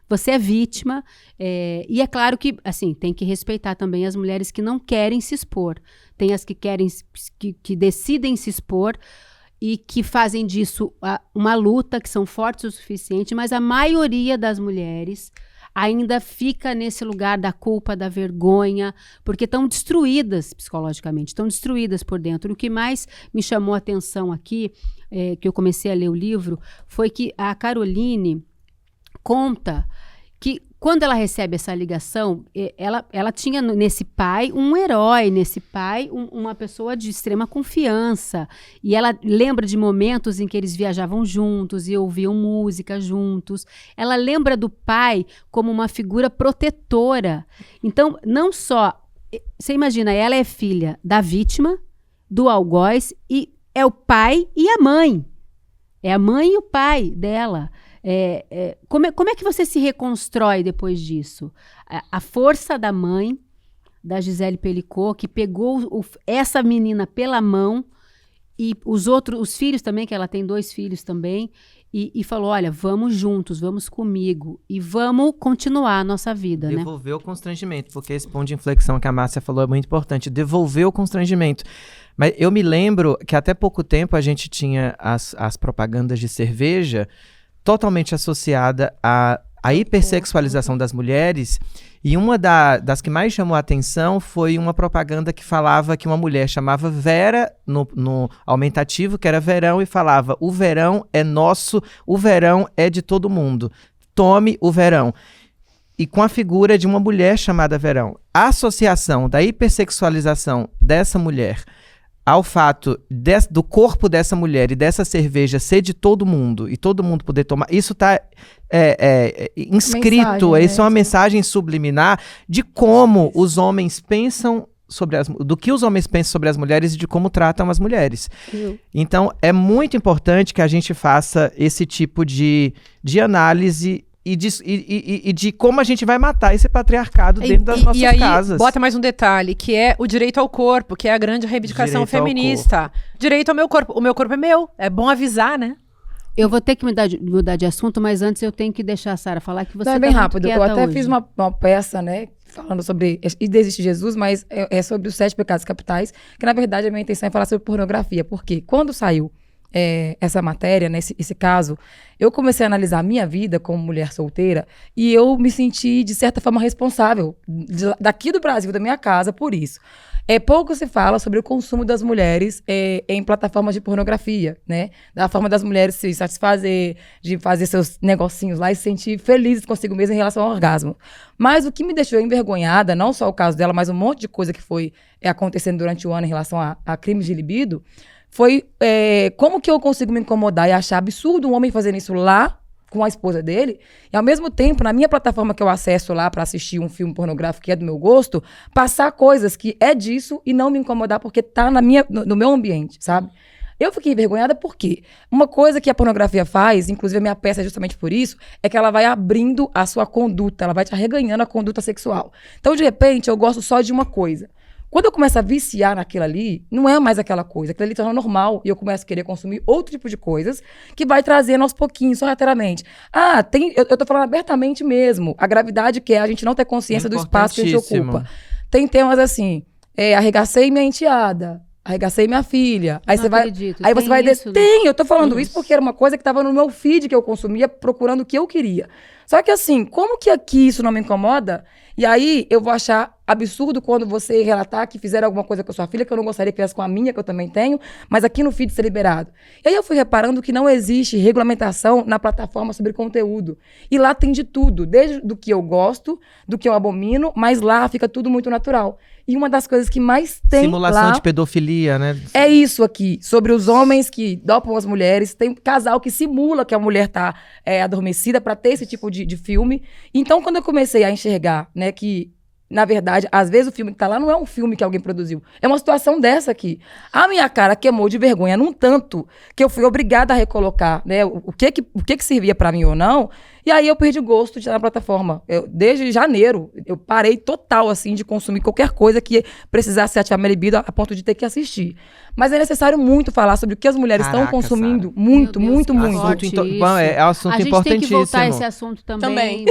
você é vítima. E é claro que, assim, tem que respeitar também as mulheres que não querem se expor. Tem as que querem, que decidem se expor, e que fazem disso uma luta, que são fortes o suficiente, mas a maioria das mulheres ainda fica nesse lugar da culpa, da vergonha, porque estão destruídas psicologicamente, estão destruídas por dentro. O que mais me chamou a atenção aqui, que eu comecei a ler o livro, foi que a Caroline conta que quando ela recebe essa ligação, ela tinha nesse pai um herói, nesse pai uma pessoa de extrema confiança. E ela lembra de momentos em que eles viajavam juntos e ouviam música juntos. Ela lembra do pai como uma figura protetora. Então, não só... Você imagina, ela é filha da vítima, do algoz, e é o pai e a mãe. É a mãe e o pai dela. Como é que você se reconstrói depois disso? A força da mãe, da Gisele Pelicot, que pegou essa menina pela mão, e os filhos também, que ela tem 2 filhos também, e falou, olha, vamos juntos, vamos comigo, e vamos continuar a nossa vida, né? Devolver o constrangimento, porque esse ponto de inflexão que a Márcia falou é muito importante, devolver o constrangimento. Mas eu me lembro que até pouco tempo a gente tinha as propagandas de cerveja totalmente associada à hipersexualização das mulheres, e uma das que mais chamou a atenção foi uma propaganda que falava que uma mulher chamava Vera, no aumentativo, que era verão, e falava, o verão é nosso, o verão é de todo mundo, tome o verão. E com a figura de uma mulher chamada Verão. A associação da hipersexualização dessa mulher ao fato do corpo dessa mulher e dessa cerveja ser de todo mundo e todo mundo poder tomar, isso está inscrito, isso é uma mensagem subliminar de como os homens pensam do que os homens pensam sobre as mulheres e de como tratam as mulheres. Então, é muito importante que a gente faça esse tipo de análise e de como a gente vai matar esse patriarcado dentro das nossas casas. Bota mais um detalhe, que é o direito ao corpo, que é a grande reivindicação feminista. Direito ao meu corpo. O meu corpo é meu. É bom avisar, né? Eu vou ter que mudar de assunto, mas antes eu tenho que deixar a Sara falar que você é bem rápido. Eu até fiz uma peça, né, falando sobre E Desiste Jesus, mas é sobre os 7 pecados capitais, que na verdade a minha intenção é falar sobre pornografia. Porque quando saiu essa matéria, né, esse caso, eu comecei a analisar a minha vida como mulher solteira e eu me senti, de certa forma, responsável daqui do Brasil, da minha casa, por isso. Pouco se fala sobre o consumo das mulheres em plataformas de pornografia, né? Da forma das mulheres se satisfazer, de fazer seus negocinhos lá e se sentir felizes consigo mesma em relação ao orgasmo. Mas o que me deixou envergonhada, não só o caso dela, mas um monte de coisa que foi acontecendo durante o ano em relação a crimes de libido, foi como que eu consigo me incomodar e achar absurdo um homem fazendo isso lá com a esposa dele, e ao mesmo tempo, na minha plataforma que eu acesso lá para assistir um filme pornográfico que é do meu gosto, passar coisas que é disso e não me incomodar porque tá no meu ambiente, sabe? Eu fiquei envergonhada porque uma coisa que a pornografia faz, inclusive a minha peça é justamente por isso, é que ela vai abrindo a sua conduta, ela vai te arreganhando a conduta sexual. Então, de repente, eu gosto só de uma coisa. Quando eu começo a viciar naquilo ali, não é mais aquela coisa. Aquilo ali torna normal e eu começo a querer consumir outro tipo de coisas que vai trazendo aos pouquinhos, sorrateiramente. Eu tô falando abertamente mesmo. A gravidade que é a gente não ter consciência do espaço que a gente ocupa. Tem temas assim, arregacei minha enteada, arregacei minha filha. Aí você vai... Aí você vai... Tem, eu tô falando isso porque era uma coisa que tava no meu feed que eu consumia procurando o que eu queria. Só que assim, como que aqui isso não me incomoda? E aí eu vou achar absurdo quando você relatar que fizeram alguma coisa com a sua filha que eu não gostaria que fizesse com a minha, que eu também tenho, mas aqui no feed ser liberado. E aí eu fui reparando que não existe regulamentação na plataforma sobre conteúdo. E lá tem de tudo, desde do que eu gosto, do que eu abomino, mas lá fica tudo muito natural. E uma das coisas que mais tem simulação lá de pedofilia, né? É isso aqui, sobre os homens que dopam as mulheres. Tem um casal que simula que a mulher tá adormecida para ter esse tipo de filme. Então, quando eu comecei a enxergar, né, que, na verdade, às vezes o filme que tá lá não é um filme que alguém produziu. É uma situação dessa aqui. A minha cara queimou de vergonha num tanto que eu fui obrigada a recolocar, né, o que servia para mim ou não. E aí eu perdi o gosto de estar na plataforma. Desde janeiro, eu parei total, assim, de consumir qualquer coisa que precisasse ativar minha libido a ponto de ter que assistir. Mas é necessário muito falar sobre o que as mulheres estão consumindo. Sarah. Muito. É um assunto importantíssimo. A gente tem que voltar a esse assunto também.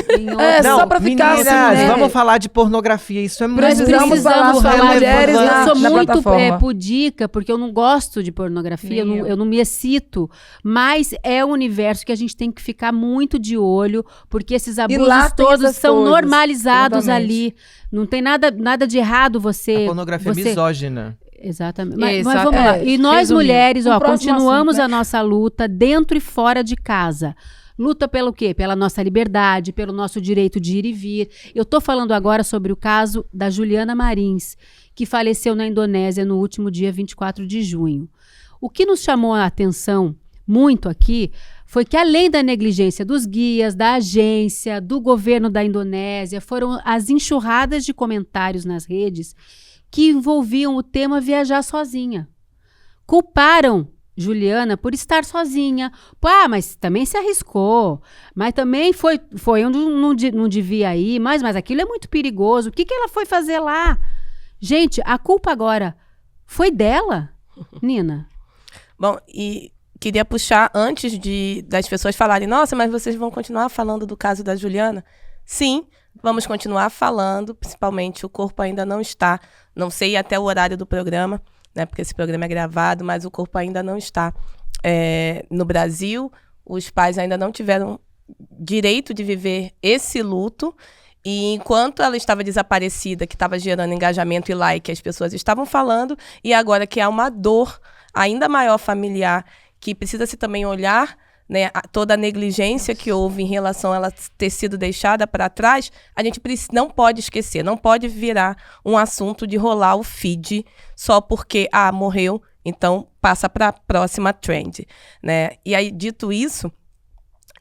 Só pra ficar meninas, assim, né? vamos falar de pornografia. Isso é muito Precisamos falar sobre mulheres na Eu sou muito plataforma. pudica, porque eu não gosto de pornografia, eu não me excito. Mas é um universo que a gente tem que ficar muito de olho, porque esses abusos todos são normalizados ali. Não tem nada de errado você... A pornografia é misógina. Exatamente. Mas vamos lá. E nós, mulheres, continuamos a nossa luta dentro e fora de casa. Luta pelo quê? Pela nossa liberdade, pelo nosso direito de ir e vir. Eu estou falando agora sobre o caso da Juliana Marins, que faleceu na Indonésia no último dia 24 de junho. O que nos chamou a atenção muito aqui foi que, além da negligência dos guias, da agência, do governo da Indonésia, foram as enxurradas de comentários nas redes que envolviam o tema viajar sozinha. Culparam Juliana por estar sozinha. Mas também se arriscou. Mas também foi onde não devia ir. Mas aquilo é muito perigoso. O que ela foi fazer lá? Gente, a culpa agora foi dela, Nina. Bom, e queria puxar antes das pessoas falarem, nossa, mas vocês vão continuar falando do caso da Juliana? Sim, vamos continuar falando, principalmente o corpo ainda não está, não sei até o horário do programa, né, porque esse programa é gravado, mas o corpo ainda não está no Brasil, os pais ainda não tiveram direito de viver esse luto, e enquanto ela estava desaparecida, que estava gerando engajamento e like, as pessoas estavam falando, e agora que há uma dor ainda maior familiar, que precisa-se também olhar, né, toda a negligência que houve em relação a ela ter sido deixada para trás, a gente não pode esquecer, não pode virar um assunto de rolar o feed só porque, morreu, então passa para a próxima trend, né? E aí, dito isso,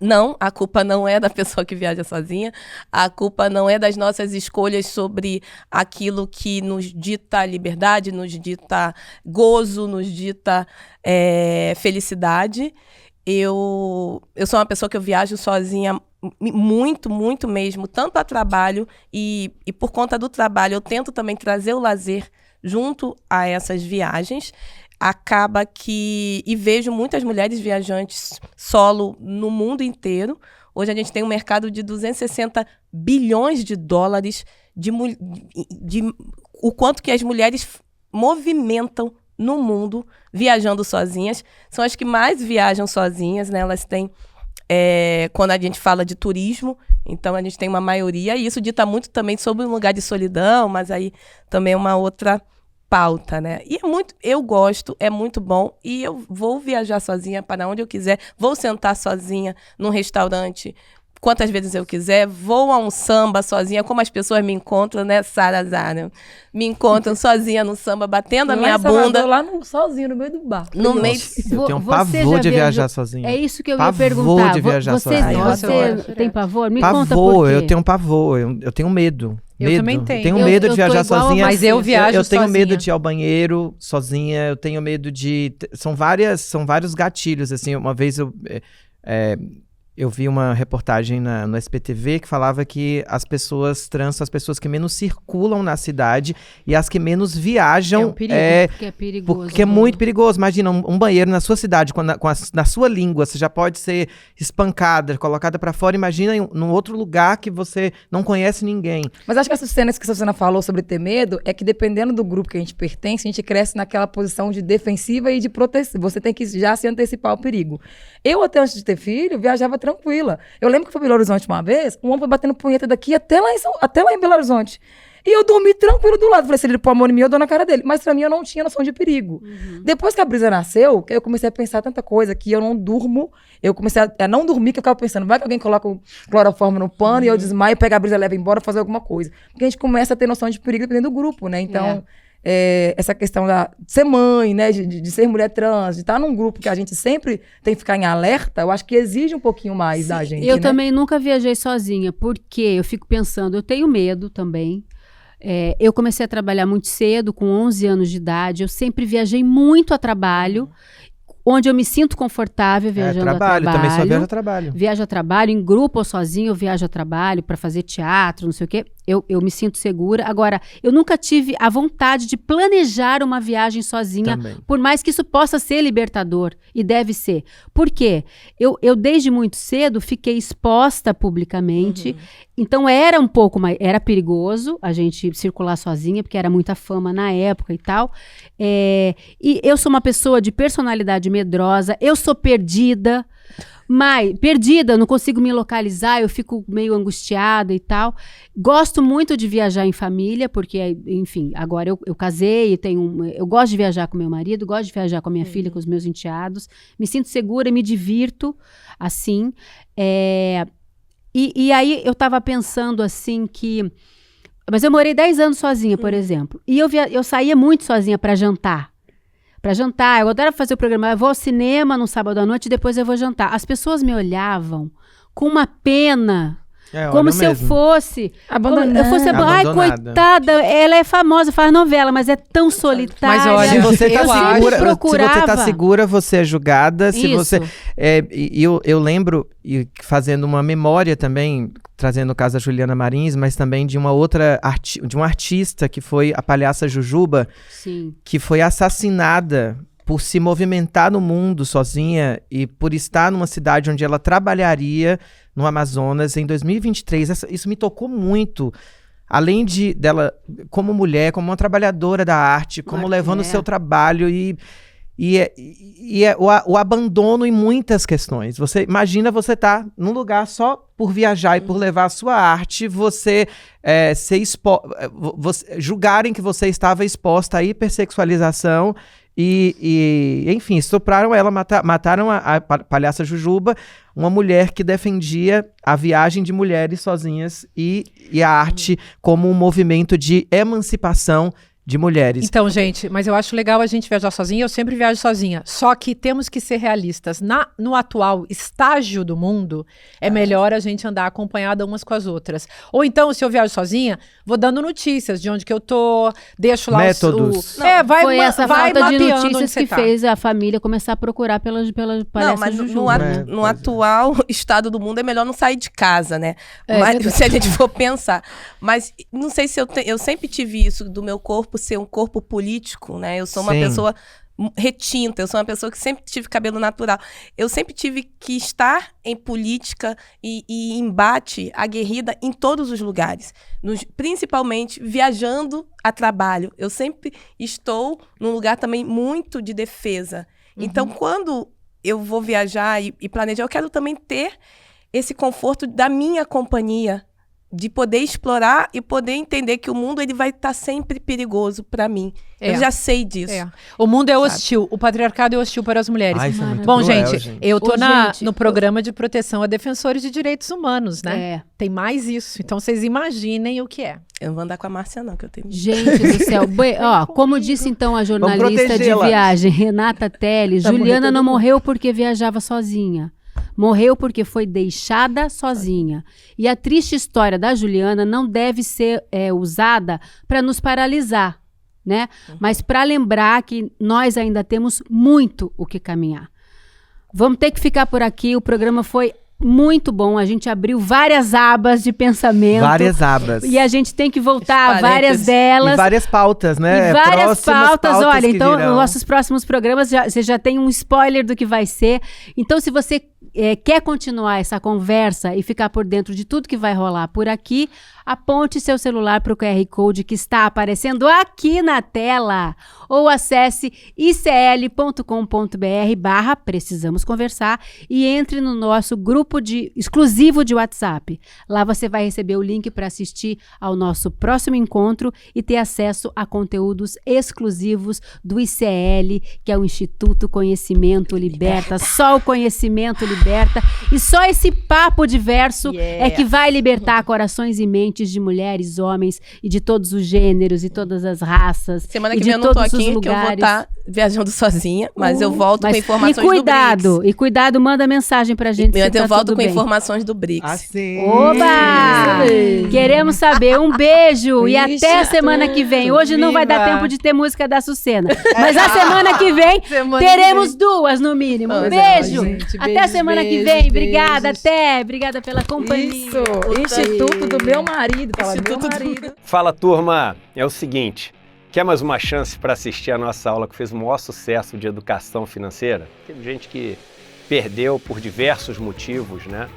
Não, a culpa não é da pessoa que viaja sozinha, a culpa não é das nossas escolhas sobre aquilo que nos dita liberdade, nos dita gozo, nos dita felicidade. Eu sou uma pessoa que eu viajo sozinha muito, muito mesmo, tanto a trabalho e por conta do trabalho eu tento também trazer o lazer junto a essas viagens. Acaba que... E vejo muitas mulheres viajantes solo no mundo inteiro. Hoje a gente tem um mercado de 260 bilhões de dólares de o quanto que as mulheres movimentam no mundo viajando sozinhas. São as que mais viajam sozinhas, né? Elas têm... quando a gente fala de turismo, então a gente tem uma maioria, e isso dita muito também sobre um lugar de solidão, mas aí também é uma outra pauta, né? E eu gosto, é muito bom, e eu vou viajar sozinha para onde eu quiser, vou sentar sozinha num restaurante quantas vezes eu quiser, vou a um samba sozinha, como as pessoas me encontram, né, Sara Zara? Me encontram sozinha no samba, batendo a minha bunda. Lá sozinho, no meio do bar. No meio... Eu tenho um pavor de viajar sozinha. É isso que eu ia perguntar. De viajar sozinha. Você tem pavor? Me conta por quê. Eu tenho pavor, eu tenho medo. Eu também tenho. Tenho medo de viajar sozinha. Mas eu viajo Eu tenho sozinha. medo de ir ao banheiro sozinha, eu tenho medo de... São vários gatilhos, assim. Uma vez eu vi uma reportagem no SPTV que falava que as pessoas trans são as pessoas que menos circulam na cidade e as que menos viajam. É um perigo, porque é perigoso. Porque é muito perigoso. Imagina, um banheiro na sua cidade, na sua língua, você já pode ser espancada, colocada pra fora. Imagina num outro lugar que você não conhece ninguém. Mas acho que essas cenas que a Susana falou sobre ter medo é que dependendo do grupo que a gente pertence, a gente cresce naquela posição de defensiva e de proteção. Você tem que já se antecipar ao perigo. Eu, até antes de ter filho, viajava tranquila. Eu lembro que fui para Belo Horizonte uma vez, um homem foi batendo punheta daqui até lá em Belo Horizonte. E eu dormi tranquilo do lado. Falei, se ele pôr amor em mim, eu dou na cara dele. Mas pra mim, eu não tinha noção de perigo. Depois que a Brisa nasceu, eu comecei a pensar tanta coisa que eu não durmo. Eu comecei a não dormir, que eu ficava pensando, vai que alguém coloca o cloroformo no pano e eu desmaio, pega a Brisa, leva embora, fazer alguma coisa. Porque a gente começa a ter noção de perigo dependendo do grupo, né? Então... essa questão de ser mãe, né, de ser mulher trans, de estar num grupo que a gente sempre tem que ficar em alerta, eu acho que exige um pouquinho mais da gente, Eu né? também nunca viajei sozinha, porque eu fico pensando, eu tenho medo também. Eu comecei a trabalhar muito cedo, com 11 anos de idade, eu sempre viajei muito a trabalho, onde eu me sinto confortável viajando a trabalho. Também só viajo a trabalho. Viajo a trabalho, em grupo ou sozinho, eu viajo a trabalho para fazer teatro, não sei o quê. Eu me sinto segura. Agora, eu nunca tive a vontade de planejar uma viagem sozinha, Também. por mais que isso possa ser libertador, e deve ser. Por quê? Eu desde muito cedo, fiquei exposta publicamente, então era um pouco mais... Era perigoso a gente circular sozinha, porque era muita fama na época e tal. E eu sou uma pessoa de personalidade medrosa, eu sou perdida, não consigo me localizar, eu fico meio angustiada e tal. Gosto muito de viajar em família, porque, enfim, agora eu casei, eu gosto de viajar com meu marido, gosto de viajar com a minha filha, com os meus enteados, me sinto segura, me divirto, assim. E aí eu tava pensando, assim, que... Mas eu morei 10 anos sozinha, por exemplo, e eu saía muito sozinha para jantar. Eu adoro fazer o programa, eu vou ao cinema no sábado à noite e depois eu vou jantar. As pessoas me olhavam com uma pena, como se eu fosse... Ai, coitada, ela é famosa, faz novela, mas é tão solitária. Mas olha, Se você tá segura, procurava... se você tá segura, você é julgada. Se Isso. você, eu lembro, e fazendo uma memória também, trazendo o caso da Juliana Marins, mas também de uma outra de um artista que foi a palhaça Jujuba, Sim. que foi assassinada por se movimentar no mundo sozinha e por estar numa cidade onde ela trabalharia no Amazonas em 2023. Isso me tocou muito. Além dela, como mulher, como uma trabalhadora da arte, como levando o seu trabalho o abandono em muitas questões. Imagina você estar num lugar só por viajar e por levar a sua arte, você julgarem que você estava exposta à hipersexualização e enfim, estupraram ela, mataram a palhaça Jujuba, uma mulher que defendia a viagem de mulheres sozinhas e a arte como um movimento de emancipação de mulheres. Então, gente, mas eu acho legal a gente viajar sozinha, eu sempre viajo sozinha. Só que temos que ser realistas. No atual estágio do mundo, é melhor a gente andar acompanhada umas com as outras. Ou então, se eu viajo sozinha, vou dando notícias de onde que eu tô, deixo lá métodos. Foi essa falta de notícias que tá. fez a família começar a procurar pelas palestras Não, mas de Juju. no atual estado do mundo é melhor não sair de casa, né? Mas, se a gente for pensar. Mas não sei se eu sempre tive isso do meu corpo ser um corpo político, né? Eu sou uma pessoa retinta, eu sou uma pessoa que sempre tive cabelo natural. Eu sempre tive que estar em política e embate aguerrida em todos os lugares. Principalmente viajando a trabalho. Eu sempre estou num lugar também muito de defesa. Então, quando eu vou viajar e planejar, eu quero também ter esse conforto da minha companhia, de poder explorar e poder entender que o mundo ele vai estar sempre perigoso para mim. Eu já sei disso. O mundo é hostil, o patriarcado é hostil para as mulheres. Ai, isso é muito bom, cruel, gente, eu tô no programa de proteção a defensores de direitos humanos, né? Tem mais isso. Então, vocês imaginem o que é. Eu não vou andar com a Márcia, não, que eu tenho... Gente do céu. Ó, como disse então a jornalista de viagem, Renata Teles, Juliana não morreu porque viajava sozinha. Morreu porque foi deixada sozinha. E a triste história da Juliana não deve ser usada para nos paralisar, né? Mas para lembrar que nós ainda temos muito o que caminhar. Vamos ter que ficar por aqui. O programa foi muito bom. A gente abriu várias abas de pensamento. Várias abas. E a gente tem que voltar a várias delas. E várias pautas, né? E várias pautas. Olha, então, virão. nos nossos próximos programas, você já tem um spoiler do que vai ser. Então, se você quer continuar essa conversa e ficar por dentro de tudo que vai rolar por aqui, aponte seu celular para o QR Code que está aparecendo aqui na tela ou acesse icl.com.br/precisamos conversar e entre no nosso grupo exclusivo de WhatsApp. Lá você vai receber o link para assistir ao nosso próximo encontro e ter acesso a conteúdos exclusivos do ICL, que é o Instituto Conhecimento Liberta. Só o conhecimento liberta e só esse papo diverso é que vai libertar corações e mentes de mulheres, homens e de todos os gêneros e todas as raças. Semana que vem eu não tô aqui, que eu vou estar viajando sozinha, mas eu volto com informações do BRICS. E cuidado, manda mensagem pra gente. Eu volto com informações do BRICS. Assim. Oba! Queremos saber. Um beijo e até a semana que vem. Hoje não vai dar tempo de ter música da Sucena, mas a semana que vem teremos duas no mínimo. Um beijo. Até a semana que vem. Obrigada, até. Obrigada pela companhia. Isso. Instituto do meu marido. Fala, turma. É o seguinte. Quer mais uma chance para assistir a nossa aula que fez o maior sucesso de educação financeira? Teve gente que perdeu por diversos motivos, né?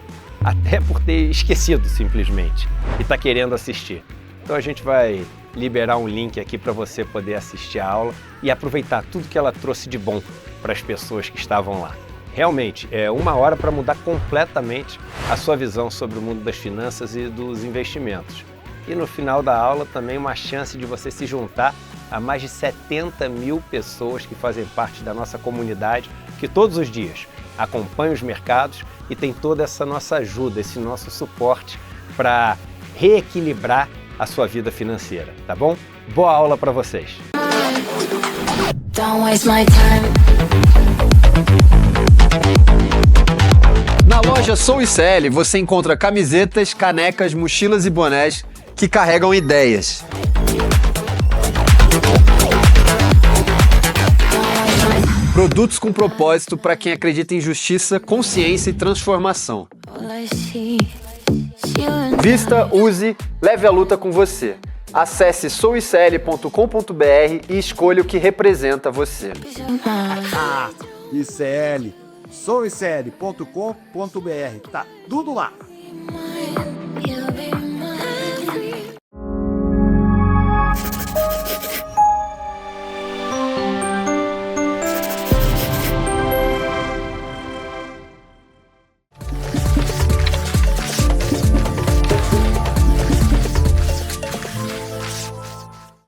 Até por ter esquecido simplesmente e está querendo assistir. Então a gente vai liberar um link aqui para você poder assistir a aula e aproveitar tudo que ela trouxe de bom para as pessoas que estavam lá. Realmente, é uma hora para mudar completamente a sua visão sobre o mundo das finanças e dos investimentos. E no final da aula também uma chance de você se juntar a mais de 70 mil pessoas que fazem parte da nossa comunidade, que todos os dias acompanham os mercados e tem toda essa nossa ajuda, esse nosso suporte para reequilibrar a sua vida financeira, tá bom? Boa aula para vocês! Na loja Sou ICL você encontra camisetas, canecas, mochilas e bonés que carregam ideias. Produtos com propósito para quem acredita em justiça, consciência e transformação. Vista, use, leve a luta com você. Acesse souicl.com.br e escolha o que representa você. ICL, souicl.com.br, tá tudo lá.